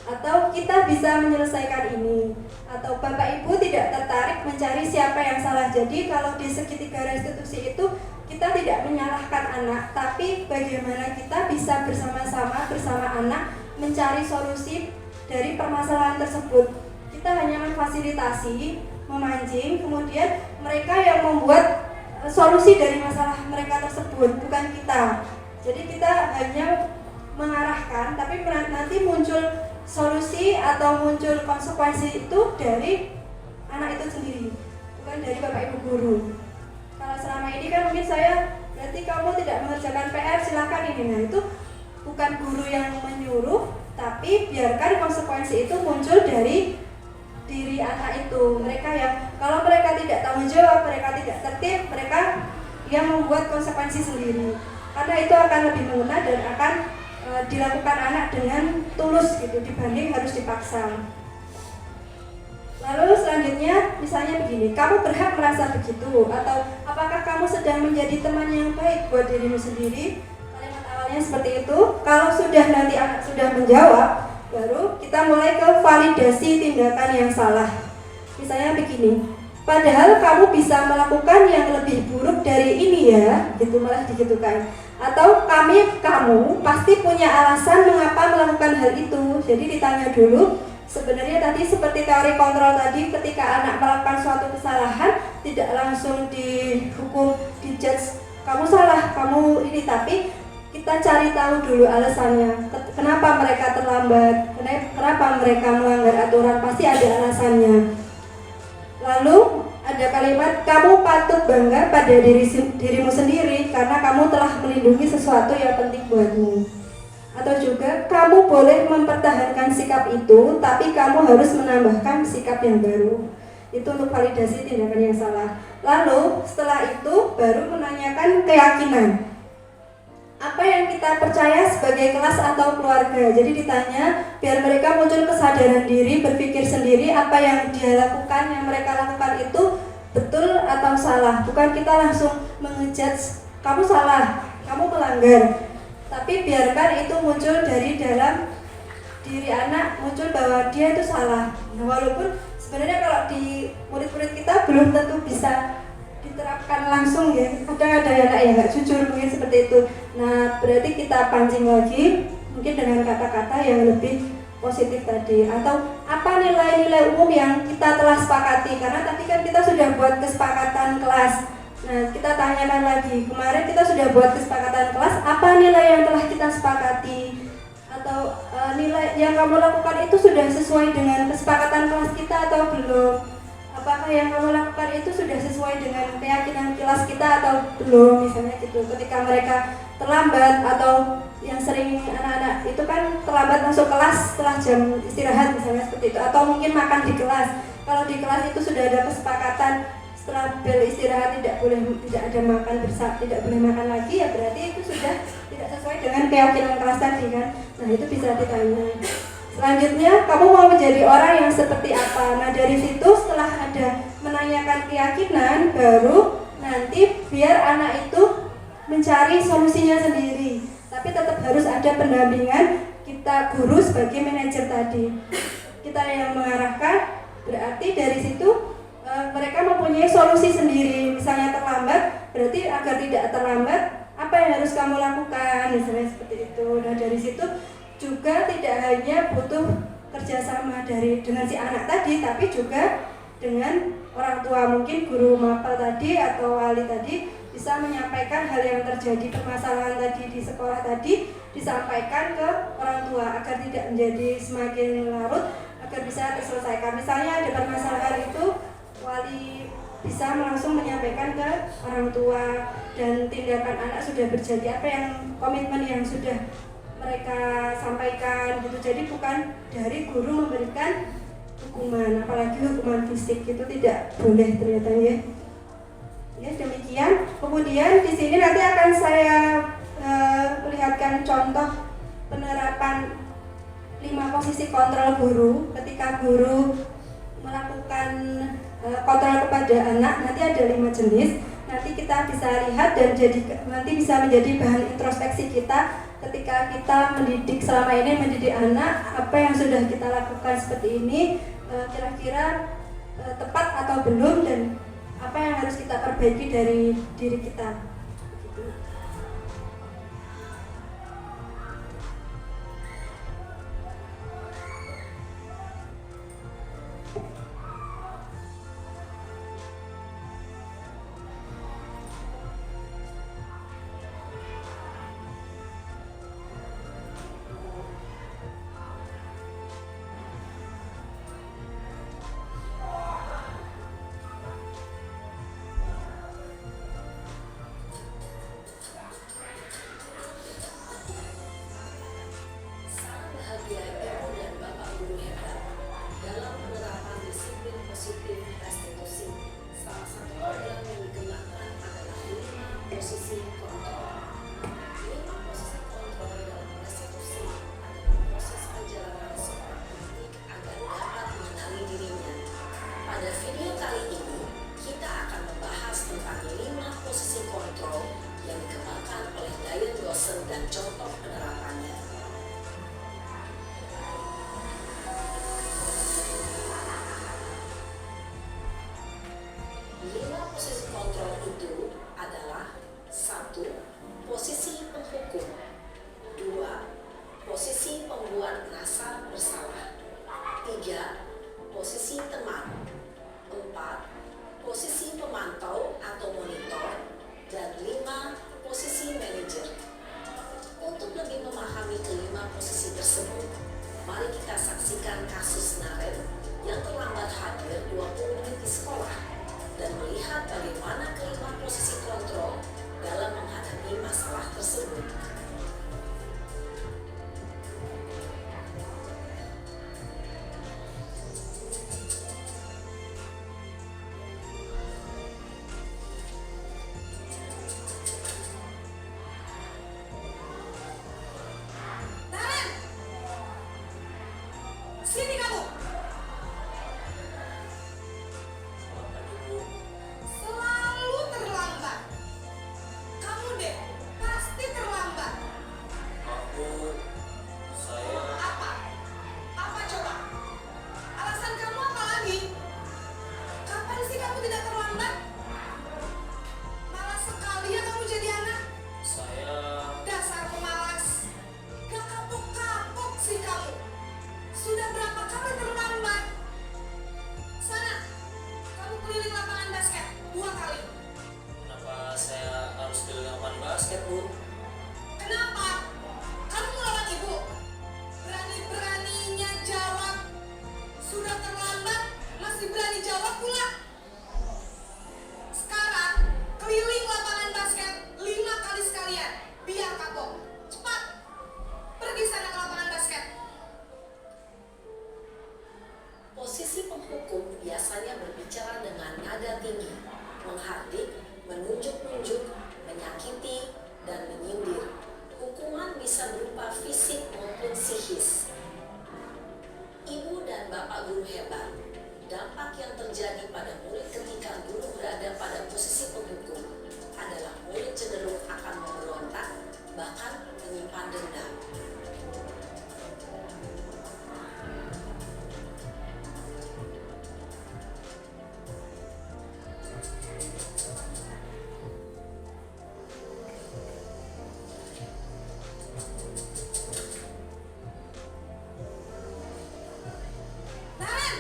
Atau kita bisa menyelesaikan ini. Atau Bapak Ibu tidak tertarik mencari siapa yang salah. Jadi kalau di segitiga restitusi itu kita tidak menyalahkan anak, tapi bagaimana kita bisa bersama-sama bersama anak mencari solusi dari permasalahan tersebut. Kita hanya memfasilitasi, memancing, kemudian mereka yang membuat solusi dari masalah mereka tersebut, bukan kita. Jadi kita hanya mengarahkan, tapi nanti muncul solusi atau muncul konsekuensi itu dari anak itu sendiri, bukan dari Bapak Ibu guru. Kalau selama ini kan mungkin saya, berarti kamu tidak mengerjakan PR, silakan ini. Nah, itu bukan guru yang menyuruh, tapi biarkan konsekuensi itu muncul dari diri anak itu. Mereka yang, kalau mereka tidak tanggung jawab, mereka tidak tertib, mereka yang membuat konsekuensi sendiri. Karena itu akan lebih mengena dan akan dilakukan anak dengan tulus gitu, dibanding harus dipaksa. Lalu selanjutnya misalnya begini, kamu berhak merasa begitu, atau apakah kamu sedang menjadi teman yang baik buat dirimu sendiri? Awalnya seperti itu. Kalau sudah nanti anak sudah menjawab, baru kita mulai ke validasi tindakan yang salah. Misalnya begini, padahal kamu bisa melakukan yang lebih buruk dari ini ya, gitu, malah digitukan. Atau kamu pasti punya alasan mengapa melakukan hal itu. Jadi ditanya dulu. Sebenarnya tadi seperti teori kontrol tadi, ketika anak melakukan suatu kesalahan tidak langsung dihukum, dijudge kamu salah, kamu ini, tapi kita cari tahu dulu alasannya. Kenapa mereka terlambat? Kenapa mereka melanggar aturan? Pasti ada alasannya. Lalu ada kalimat, kamu patut bangga pada dirimu sendiri karena kamu telah melindungi sesuatu yang penting buatmu. Atau juga, kamu boleh mempertahankan sikap itu, tapi kamu harus menambahkan sikap yang baru. Itu untuk validasi tindakan yang salah. Lalu setelah itu baru menanyakan keyakinan. Apa yang kita percaya sebagai kelas atau keluarga. Jadi ditanya biar mereka muncul kesadaran diri, berpikir sendiri apa yang dia lakukan, yang mereka lakukan itu betul atau salah. Bukan kita langsung mengejudge, kamu salah, kamu melanggar. Tapi biarkan itu muncul dari dalam diri anak, muncul bahwa dia itu salah. Nah, walaupun sebenarnya kalau di murid-murid kita belum tentu bisa diterapkan langsung ya. Ada anak yang nggak jujur mungkin seperti itu. Nah, berarti kita pancing lagi mungkin dengan kata-kata yang lebih positif tadi. Atau apa nilai-nilai umum yang kita telah sepakati? Karena tadi kan kita sudah buat kesepakatan kelas. Nah, kita tanyakan lagi, kemarin kita sudah buat kesepakatan kelas, apa nilai yang telah kita sepakati? Atau nilai yang kamu lakukan itu sudah sesuai dengan kesepakatan kelas kita atau belum? Apakah yang kamu lakukan itu sudah sesuai dengan keyakinan kelas kita atau belum? Misalnya gitu, ketika mereka terlambat atau yang sering anak-anak itu kan terlambat masuk kelas setelah jam istirahat misalnya seperti itu, atau mungkin makan di kelas. Kalau di kelas itu sudah ada kesepakatan setelah bel istirahat tidak ada makan bersama, tidak boleh makan lagi, ya berarti itu sudah tidak sesuai dengan keyakinan kelas tadi kan. Nah, itu bisa ditanya. Selanjutnya, kamu mau menjadi orang yang seperti apa? Nah, dari situ setelah ada menanyakan keyakinan, baru nanti biar anak itu mencari solusinya sendiri. Tapi tetap harus ada pendampingan kita guru sebagai manajer tadi. Kita yang mengarahkan, berarti dari situ mereka mempunyai solusi sendiri. Misalnya terlambat, berarti agar tidak terlambat, apa yang harus kamu lakukan, misalnya seperti itu. Nah, dari situ juga tidak hanya butuh kerjasama dengan si anak tadi, tapi juga dengan orang tua. Mungkin guru mapel tadi atau wali tadi bisa menyampaikan hal yang terjadi, permasalahan tadi di sekolah tadi disampaikan ke orang tua agar tidak menjadi semakin larut, agar bisa terselesaikan. Misalnya ada permasalahan itu, wali bisa langsung menyampaikan ke orang tua dan tindakan anak sudah berjanji apa yang komitmen yang sudah mereka sampaikan gitu. Jadi bukan dari guru memberikan hukuman, apalagi hukuman fisik itu tidak boleh ternyata ya. Ya demikian. Kemudian di sini nanti akan saya perlihatkan contoh penerapan 5 posisi kontrol guru ketika guru melakukan kontrol kepada anak. Nanti ada 5 jenis. Nanti kita bisa lihat dan nanti bisa menjadi bahan introspeksi kita ketika kita mendidik selama ini, mendidik anak, apa yang sudah kita lakukan seperti ini kira-kira tepat atau belum, dan apa yang harus kita perbaiki dari diri kita. pembuat rasa bersalah. 3. Posisi teman. 4. Posisi pemantau atau monitor. Dan 5. Posisi manajer. Untuk lebih memahami kelima posisi tersebut, mari kita saksikan kasus Naren yang terlambat hadir 20 menit di sekolah dan melihat bagaimana kelima posisi kontrol dalam menghadapi masalah tersebut. Sini kamu. Selamat pagi, Bu. Selalu terlambat. Kamu deh, pasti terlambat. Maaf, Bu. Saya Apa? Apa coba? Alasan kamu apa lagi? Kapan sih kamu tidak terlambat? Malas sekali ya kamu jadi anak. Dasar pemalas. Gak kapok-kapok sih kamu. Sudah berapa kali terlambat? Sana, kamu keliling lapangan basket 2 kali. Kenapa saya harus keliling lapangan basket, Bu? Kenapa? Kamu melawan ibu? Berani-beraninya jawab. Sudah terlambat, masih berani jawab pula. Sekarang, keliling lapangan basket 5 kali sekalian. Biar kapok. Cepat. Pergi sana ke lapangan basket. Posisi penghukum biasanya berbicara dengan nada tinggi, menghardik, menunjuk-nunjuk, menyakiti, dan menyindir. Hukuman bisa berupa fisik maupun psikis. Ibu dan bapak guru hebat. Dampak yang terjadi pada murid ketika guru berada pada posisi penghukum adalah murid cenderung akan memberontak, bahkan menyimpan dendam. Naren!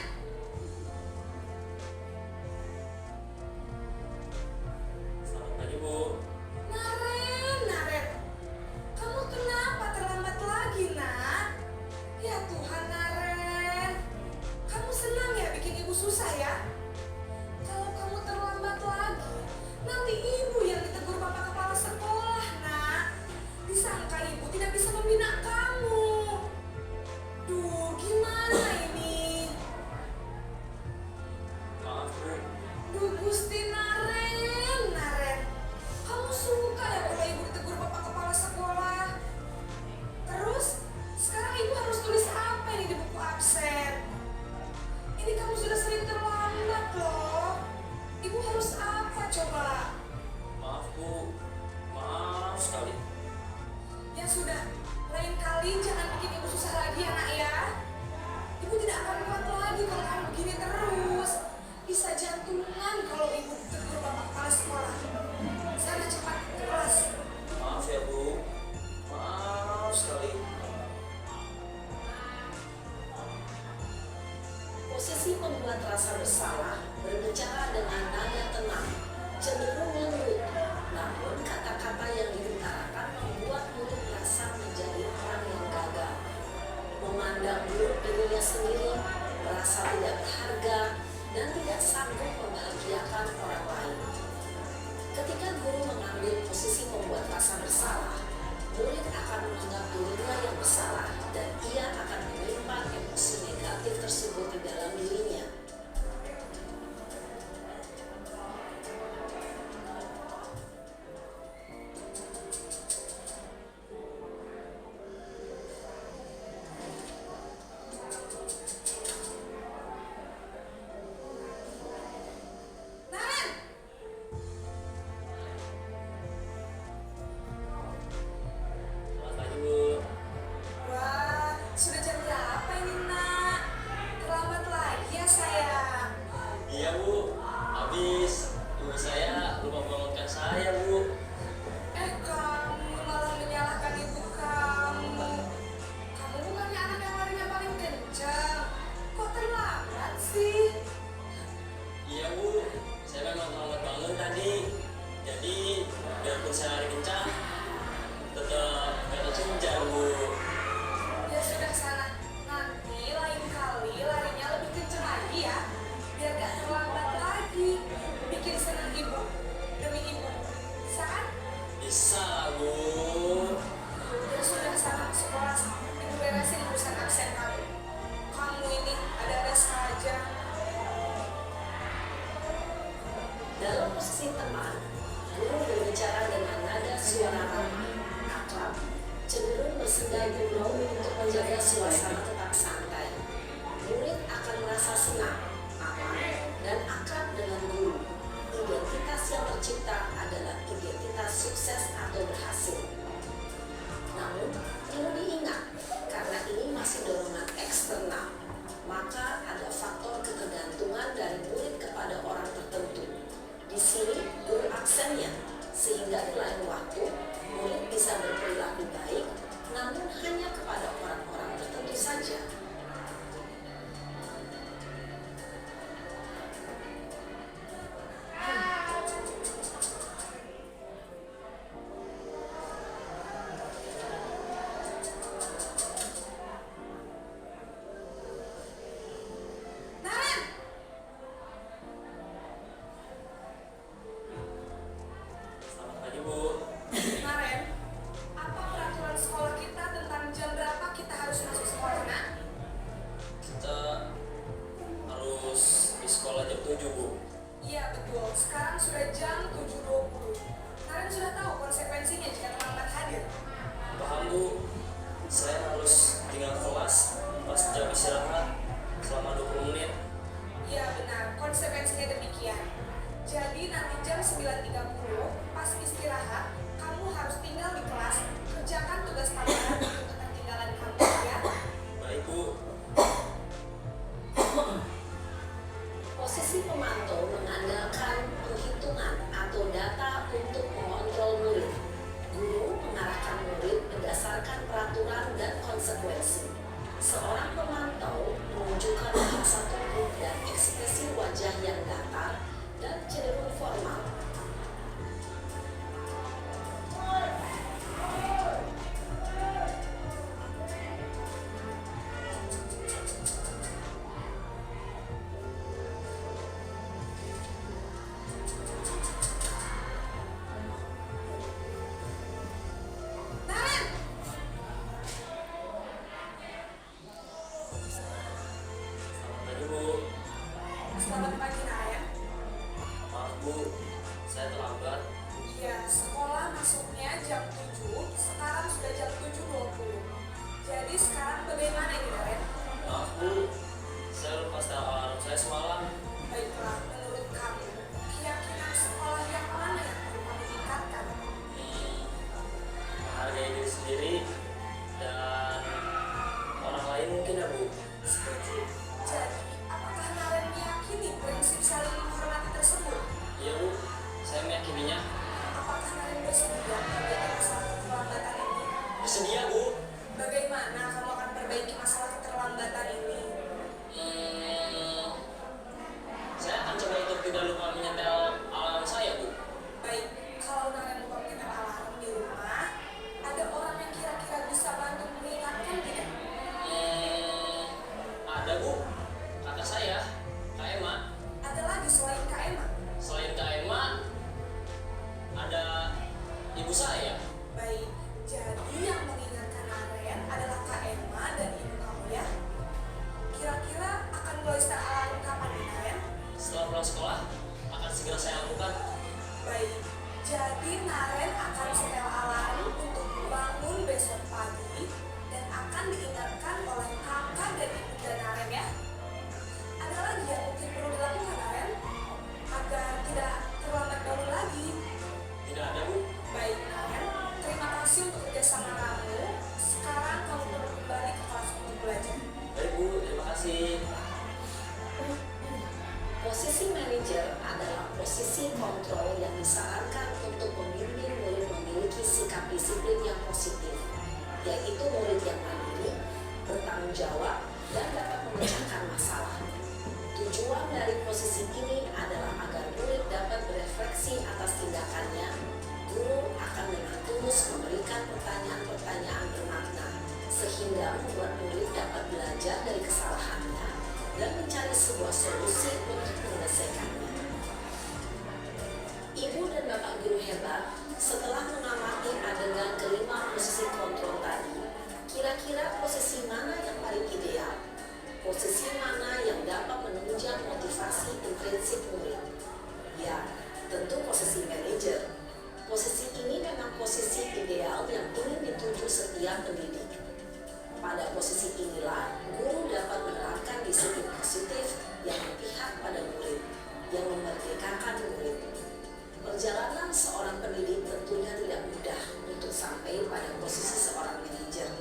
Selamat pagi, Bu. Naren! Kamu kenapa terlambat lagi, nak? Ya Tuhan, Naren. Kamu senang ya bikin ibu susah ya? Kalau kamu terlambat lagi, nanti ibu yang ditegur bapak kepala sekolah, nak. Disangka ibu tidak bisa membina kamu. Duh, gimana ini? Maaf, Bu. Duh, Gusti Naren. Kamu suka ya kalau ibu ditegur bapak kepala sekolah? Terus, sekarang ibu harus tulis apa ini di buku absen? Ini kamu sudah sering terlambat loh. Ibu harus apa coba? Maaf, Bu. Maaf sekali. Ya sudah, lain kali jangan bikin ibu susah lagi ya nak ya. Ibu tidak akan kuat lagi kalau kamu begini terus. Bisa jantungan kalau ibu ditegur bapak kepala sekolah. Sana cepat ke kelas. Maaf ya, Bu. Maaf sekali. Posisi pembuat rasa bersalah berbicara dengan nada tenang, cenderung lembut, namun kata-kata yang diutarakan membuat murid merasa menjadi orang yang gagal, memandang buruk dirinya sendiri, merasa tidak berharga, dan tidak sanggup membahagiakan orang lain. Ketika guru mengambil posisi pembuat rasa bersalah, murid akan menganggap dirinya yang bersalah dan ia akan menyimpan emosi negatif tersebut di dalam dirinya. Naren! Selamat pagi, Bu. Wah, suasana tetap santai. Murid akan merasa senang, aman, dan akrab dengan guru. Identitas yang tercipta adalah identitas sukses atau berhasil. Namun, perlu diingat, karena ini masih dorongan eksternal, maka ada faktor ketergantungan dari murid kepada orang tertentu. Di sini, guru aksennya, sehingga di lain waktu, murid bisa berperilaku baik, namun hanya kepada orang-orang tertentu saja. Naren, Selamat pagi, Bu. Naren, apa peraturan sekolah kita tentang jam berapa kita harus masuk sekolah, nak? Kita harus di sekolah jam 7, Bu. Iya betul, sekarang sudah jam 7.20. Naren sudah tahu konsekuensinya jika terlambat hadir. Paham, Bu. Saya harus tinggal kelas pas jam istirahat selama 20 menit. Iya benar, konsekuensinya demikian. Jadi nanti jam 9.30 pas istirahat, kamu harus tinggal di kelas, kerjakan tugas tambahan untuk ketertinggalan kamu ya. Baik, Bu. Posisi pemantau mengandalkan penghitungan atau data untuk mengontrol murid. Guru mengarahkan murid berdasarkan peraturan dan konsekuensi. Seorang pemantau menunjukkan bahasa tubuh dan ekspresi wajah yang datar dan cenderung formal. Naren, Selamat pagi, Bu. selamat pagi Naren. Maaf, Bu. Saya terlambat. Iya, sekolah masuknya jam 7, sekarang sudah jam 7.20. Jadi sekarang bagaimana ini Naren? Maaf, Bu. Saya lupa setel alarm saya semalam. Baiklah, menurut kamu, kira-kira sekolah yang mana yang perlu kamu tingkatkan? Menghargai diri sendiri dan orang lain mungkin ya, Bu. Setuju. Jadi, apakah Naren meyakini prinsip saling menghormati tersebut? Iya, Bu. Saya meyakininya. Apakah Naren bersedia memperbaiki masalah keterlambatan ini? Bersedia, Bu. Bagaimana kamu akan perbaiki masalah keterlambatan ini? Saya akan coba untuk tidak lupa menyetel alarm saya, Bu. Baik, kalau Naren lupa menyetel alarm di rumah, ada orang yang kira-kira bisa bantu mengingatkan tidak? Ada, Bu. Kata saya, Kak Emma. Ada lagi selain Kak Emma? Selain Kak Emma, ada ibu saya. Baik, jadi yang mengingatkan Naren adalah Kak Emma dan ibu kamu ya. Kira-kira akan mulai setel alarm kapan nih Naren? Setelah pulang sekolah, akan segera saya lakukan. Baik, jadi Naren akan setel alarm untuk bangun besok pagi dan akan diingatkan oleh kakak dan ibu Naren ya. Ada lagi yang mungkin perlu dilakukan Naren agar tidak terlambat bangun lagi. Tidak ada, Bu. Baik Naren, terima kasih untuk kerjasama kamu. Sekarang kamu perlu kembali ke kelas untuk belajar. Baik, Bu. Terima kasih. Posisi manajer adalah posisi kontrol yang disarankan untuk membimbing murid memiliki sikap disiplin yang positif, yaitu murid yang mandiri, bertanggung jawab, dan dapat memecahkan masalah. Tujuan dari posisi ini adalah agar murid dapat berefleksi atas tindakannya. Guru akan dengan tulus memberikan pertanyaan-pertanyaan bermakna, sehingga membuat murid dapat belajar dari kesalahannya dan mencari sebuah solusi untuk menyelesaikannya. Ibu dan Bapak guru hebat, setelah mengamati adegan kelima posisi kontrol tadi, kira-kira posisi mana yang paling ideal? Posisi mana yang dapat menunjang motivasi intrinsik murid? Ya, tentu posisi manajer. Posisi ini memang posisi ideal yang ingin dituju setiap pendidik. Pada posisi kondisi inilah guru dapat menerapkan disiplin positif yang berpihak pada murid, yang memerdekakan murid. Perjalanan seorang pendidik tentunya tidak mudah untuk sampai pada posisi seorang manajer.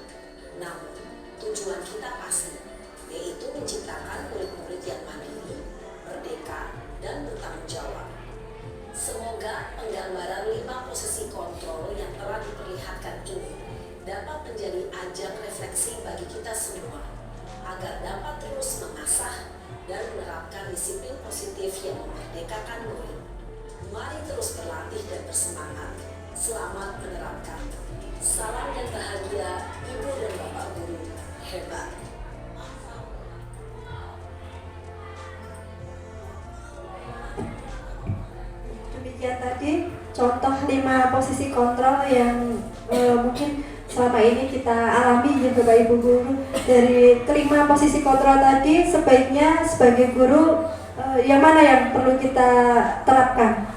Namun, tujuan kita pasti, yaitu menciptakan murid-murid yang mandiri, merdeka, dan bertanggung jawab. Semoga penggambaran 5 posisi kontrol yang telah diperlihatkan ini dapat menjadi ajang refleksi bagi kita semua, agar dapat terus mengasah dan menerapkan disiplin positif yang memerdekakan murid. Mari terus berlatih dan bersemangat. Selamat menerapkan. Salam yang bahagia, Ibu dan Bapak Guru. Hebat. Demikian tadi contoh 5 posisi kontrol yang mungkin selama ini kita alami ya Bapak Ibu Guru. Dari kelima posisi kontrol tadi sebaiknya sebagai guru yang mana yang perlu kita terapkan?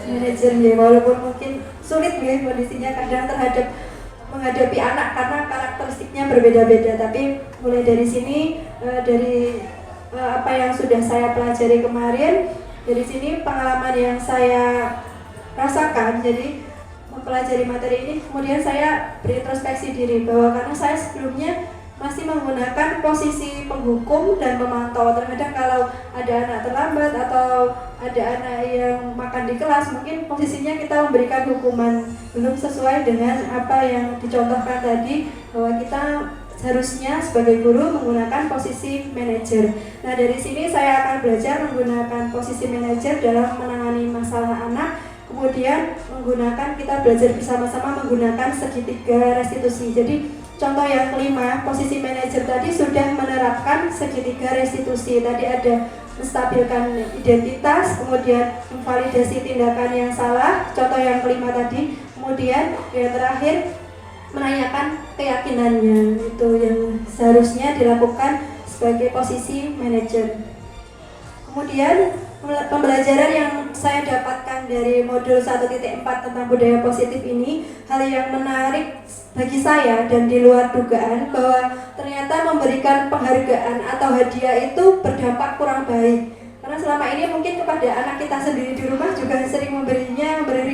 Manajer ya, walaupun mungkin sulit ya kondisinya kadang terhadap menghadapi anak karena karakteristiknya berbeda-beda, tapi mulai dari sini dari apa yang sudah saya pelajari kemarin, dari sini pengalaman yang saya rasakan, jadi mempelajari materi ini kemudian saya berintrospeksi diri bahwa karena saya sebelumnya masih menggunakan posisi penghukum dan pemantau. Terkadang kalau ada anak terlambat atau ada anak yang makan di kelas, mungkin posisinya kita memberikan hukuman belum sesuai dengan apa yang dicontohkan tadi, bahwa kita seharusnya sebagai guru menggunakan posisi manajer. Nah, dari sini saya akan belajar menggunakan posisi manajer dalam menangani masalah anak. Kemudian kita belajar bersama-sama menggunakan segitiga restitusi. Jadi contoh yang kelima, posisi manajer tadi sudah menerapkan segitiga restitusi. Tadi ada menstabilkan identitas, kemudian memvalidasi tindakan yang salah, contoh yang kelima tadi. Kemudian yang terakhir menanyakan keyakinannya, itu yang seharusnya dilakukan sebagai posisi manajer. Kemudian pembelajaran yang saya dapatkan dari modul 1.4 tentang budaya positif ini, hal yang menarik bagi saya dan di luar dugaan bahwa ternyata memberikan penghargaan atau hadiah itu berdampak kurang baik. Karena selama ini mungkin kepada anak kita sendiri di rumah juga sering memberi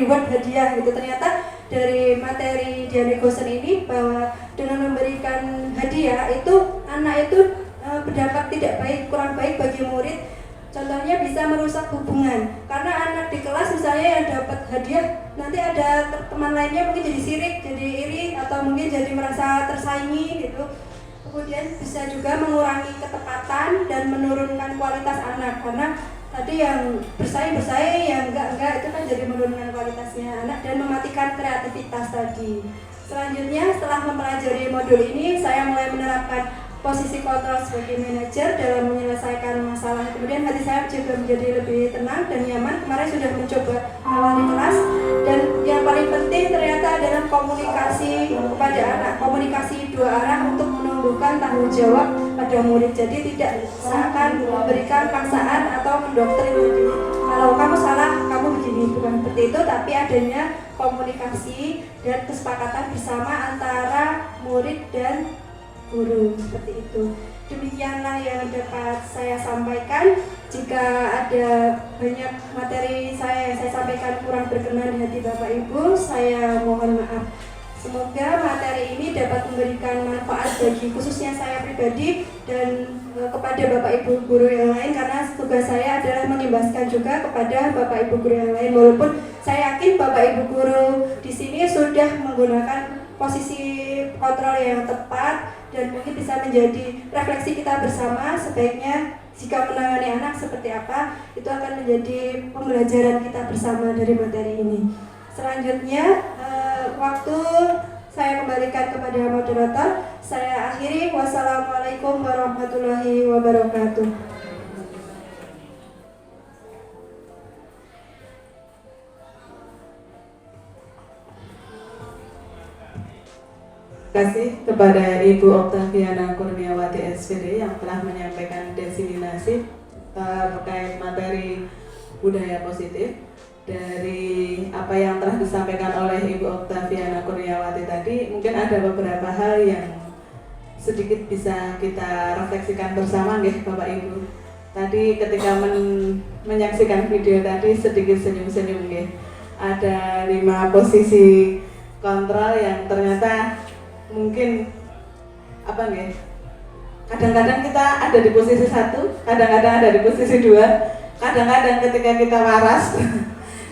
reward hadiah gitu. Ternyata dari materi Diane Gosen ini bahwa dengan memberikan hadiah itu anak itu berdampak tidak baik, kurang baik bagi murid. Contohnya bisa merusak hubungan, karena anak di kelas misalnya yang dapat hadiah, nanti ada teman lainnya mungkin jadi sirik, jadi iri, atau mungkin jadi merasa tersaingi gitu. Kemudian bisa juga mengurangi ketepatan dan menurunkan kualitas anak, karena tadi yang bersaing yang enggak itu kan jadi menurunkan kualitasnya anak dan mematikan kreativitas tadi. Selanjutnya setelah mempelajari modul ini, saya mulai menerapkan posisi kontrol sebagai manajer dalam menyelesaikan masalah. Kemudian hati saya juga menjadi lebih tenang dan nyaman. Kemarin sudah mencoba awal di kelas, dan yang paling penting ternyata adalah komunikasi kepada anak, komunikasi 2 arah untuk menumbuhkan tanggung jawab pada murid. Jadi tidak seakan memberikan paksaan atau mendoktrin tadi, kalau kamu salah kamu begini, bukan seperti itu, tapi adanya komunikasi dan kesepakatan bersama antara murid dan guru, seperti itu. Demikianlah yang dapat saya sampaikan. Jika ada banyak materi saya yang saya sampaikan kurang berkenan di hati Bapak Ibu, saya mohon maaf. Semoga materi ini dapat memberikan manfaat bagi khususnya saya pribadi dan kepada Bapak Ibu guru yang lain, karena tugas saya adalah mengimbaskan juga kepada Bapak Ibu guru yang lain. Walaupun saya yakin Bapak Ibu guru di sini sudah menggunakan posisi kontrol yang tepat dan mungkin bisa menjadi refleksi kita bersama. Sebaiknya jika menangani anak seperti apa, itu akan menjadi pembelajaran kita bersama dari materi ini. Selanjutnya waktu saya kembalikan kepada moderator. Saya akhiri. Wassalamualaikum warahmatullahi wabarakatuh. Terima kasih kepada Ibu Oktaviana Kurniawati SPD yang telah menyampaikan diseminasi terkait materi budaya positif. Dari apa yang telah disampaikan oleh Ibu Oktaviana Kurniawati tadi, mungkin ada beberapa hal yang sedikit bisa kita refleksikan bersama nggih Bapak Ibu. Tadi ketika menyaksikan video tadi sedikit senyum-senyum nggih. Ada 5 posisi kontrol yang ternyata mungkin apa nggih? Kadang-kadang kita ada di posisi 1, kadang-kadang ada di posisi 2, kadang-kadang ketika kita waras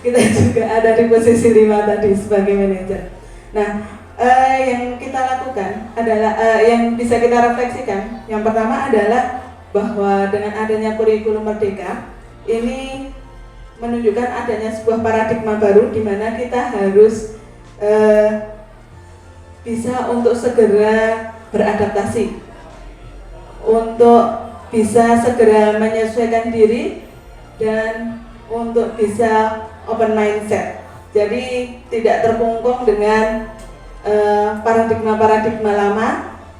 kita juga ada di posisi 5 tadi sebagai manajer. Nah, yang kita lakukan adalah yang bisa kita refleksikan. Yang pertama adalah bahwa dengan adanya kurikulum Merdeka ini menunjukkan adanya sebuah paradigma baru di mana kita harus bisa untuk segera beradaptasi, untuk bisa segera menyesuaikan diri dan untuk bisa open mindset. Jadi tidak terkungkung dengan paradigma-paradigma lama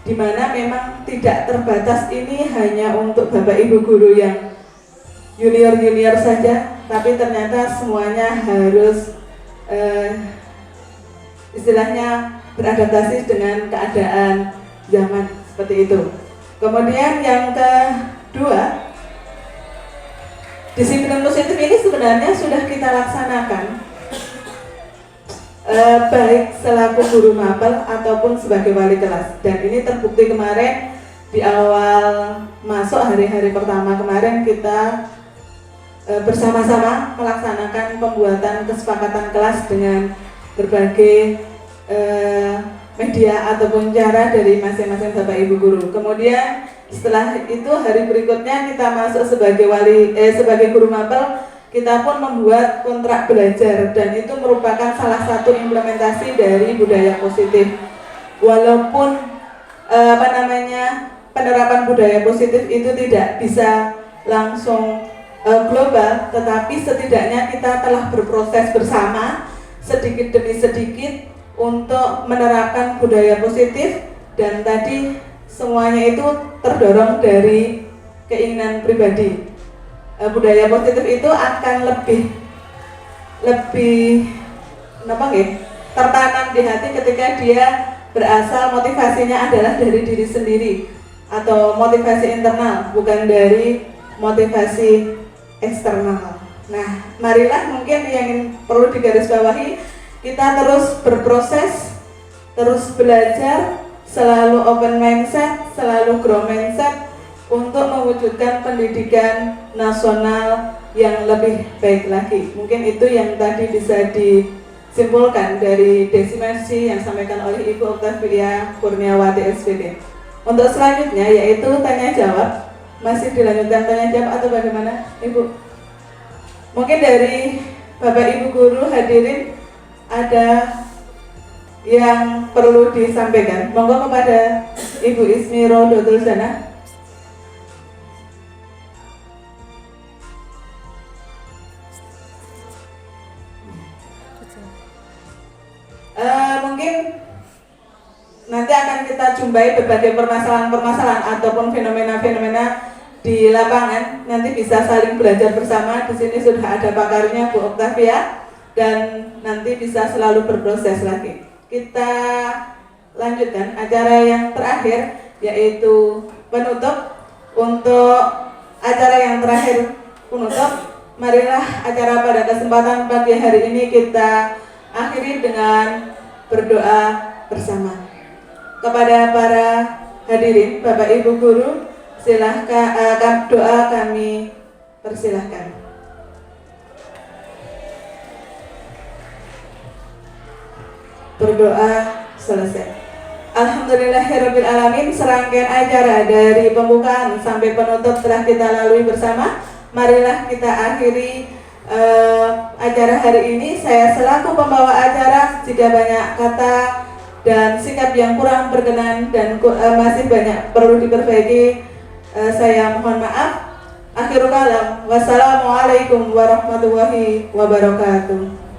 di mana memang tidak terbatas ini hanya untuk Bapak Ibu guru yang junior saja, tapi ternyata semuanya harus istilahnya beradaptasi dengan keadaan zaman seperti itu. Kemudian yang kedua, disiplin positif ini sebenarnya sudah kita laksanakan baik selaku guru mapel ataupun sebagai wali kelas, dan ini terbukti kemarin di awal masuk hari-hari pertama kemarin kita bersama-sama melaksanakan pembuatan kesepakatan kelas dengan berbagai media ataupun cara dari masing-masing Bapak Ibu guru. Kemudian setelah itu hari berikutnya kita masuk sebagai guru mapel, kita pun membuat kontrak belajar dan itu merupakan salah satu implementasi dari budaya positif. Walaupun penerapan budaya positif itu tidak bisa langsung global, tetapi setidaknya kita telah berproses bersama sedikit demi sedikit untuk menerapkan budaya positif, dan tadi semuanya itu terdorong dari keinginan pribadi. Budaya positif itu akan lebih tertanam di hati ketika dia berasal motivasinya adalah dari diri sendiri atau motivasi internal, bukan dari motivasi eksternal. Nah, marilah mungkin yang perlu digarisbawahi, kita terus berproses, terus belajar, selalu open mindset, selalu grow mindset untuk mewujudkan pendidikan nasional yang lebih baik lagi. Mungkin itu yang tadi bisa disimpulkan dari desimasi yang disampaikan oleh Ibu Oktavia Kurniawati SPD. Untuk selanjutnya yaitu tanya jawab. Masih dilanjutkan tanya jawab atau bagaimana, Ibu? Mungkin dari Bapak Ibu guru hadirin ada yang perlu disampaikan. Monggo kepada Ibu Ismi Rodotul Sana. Mungkin nanti akan kita jumpai berbagai permasalahan-permasalahan ataupun fenomena-fenomena di lapangan. Nanti bisa saling belajar bersama. Di sini sudah ada pakarnya Bu Oktavia dan nanti bisa selalu berproses lagi. Kita lanjutkan acara yang terakhir yaitu penutup. Untuk acara yang terakhir penutup, marilah acara pada kesempatan pagi hari ini kita akhiri dengan berdoa bersama. Kepada para hadirin, Bapak Ibu guru, silahkan doa kami persilahkan. Berdoa selesai. Alhamdulillahirabbil alamin, serangkaian acara dari pembukaan sampai penutup telah kita lalui bersama. Marilah kita akhiri acara hari ini. Saya selaku pembawa acara, jika banyak kata dan sikap yang kurang berkenan dan masih banyak perlu diperbaiki, saya mohon maaf. Akhirul kalam, wassalamualaikum warahmatullahi wabarakatuh.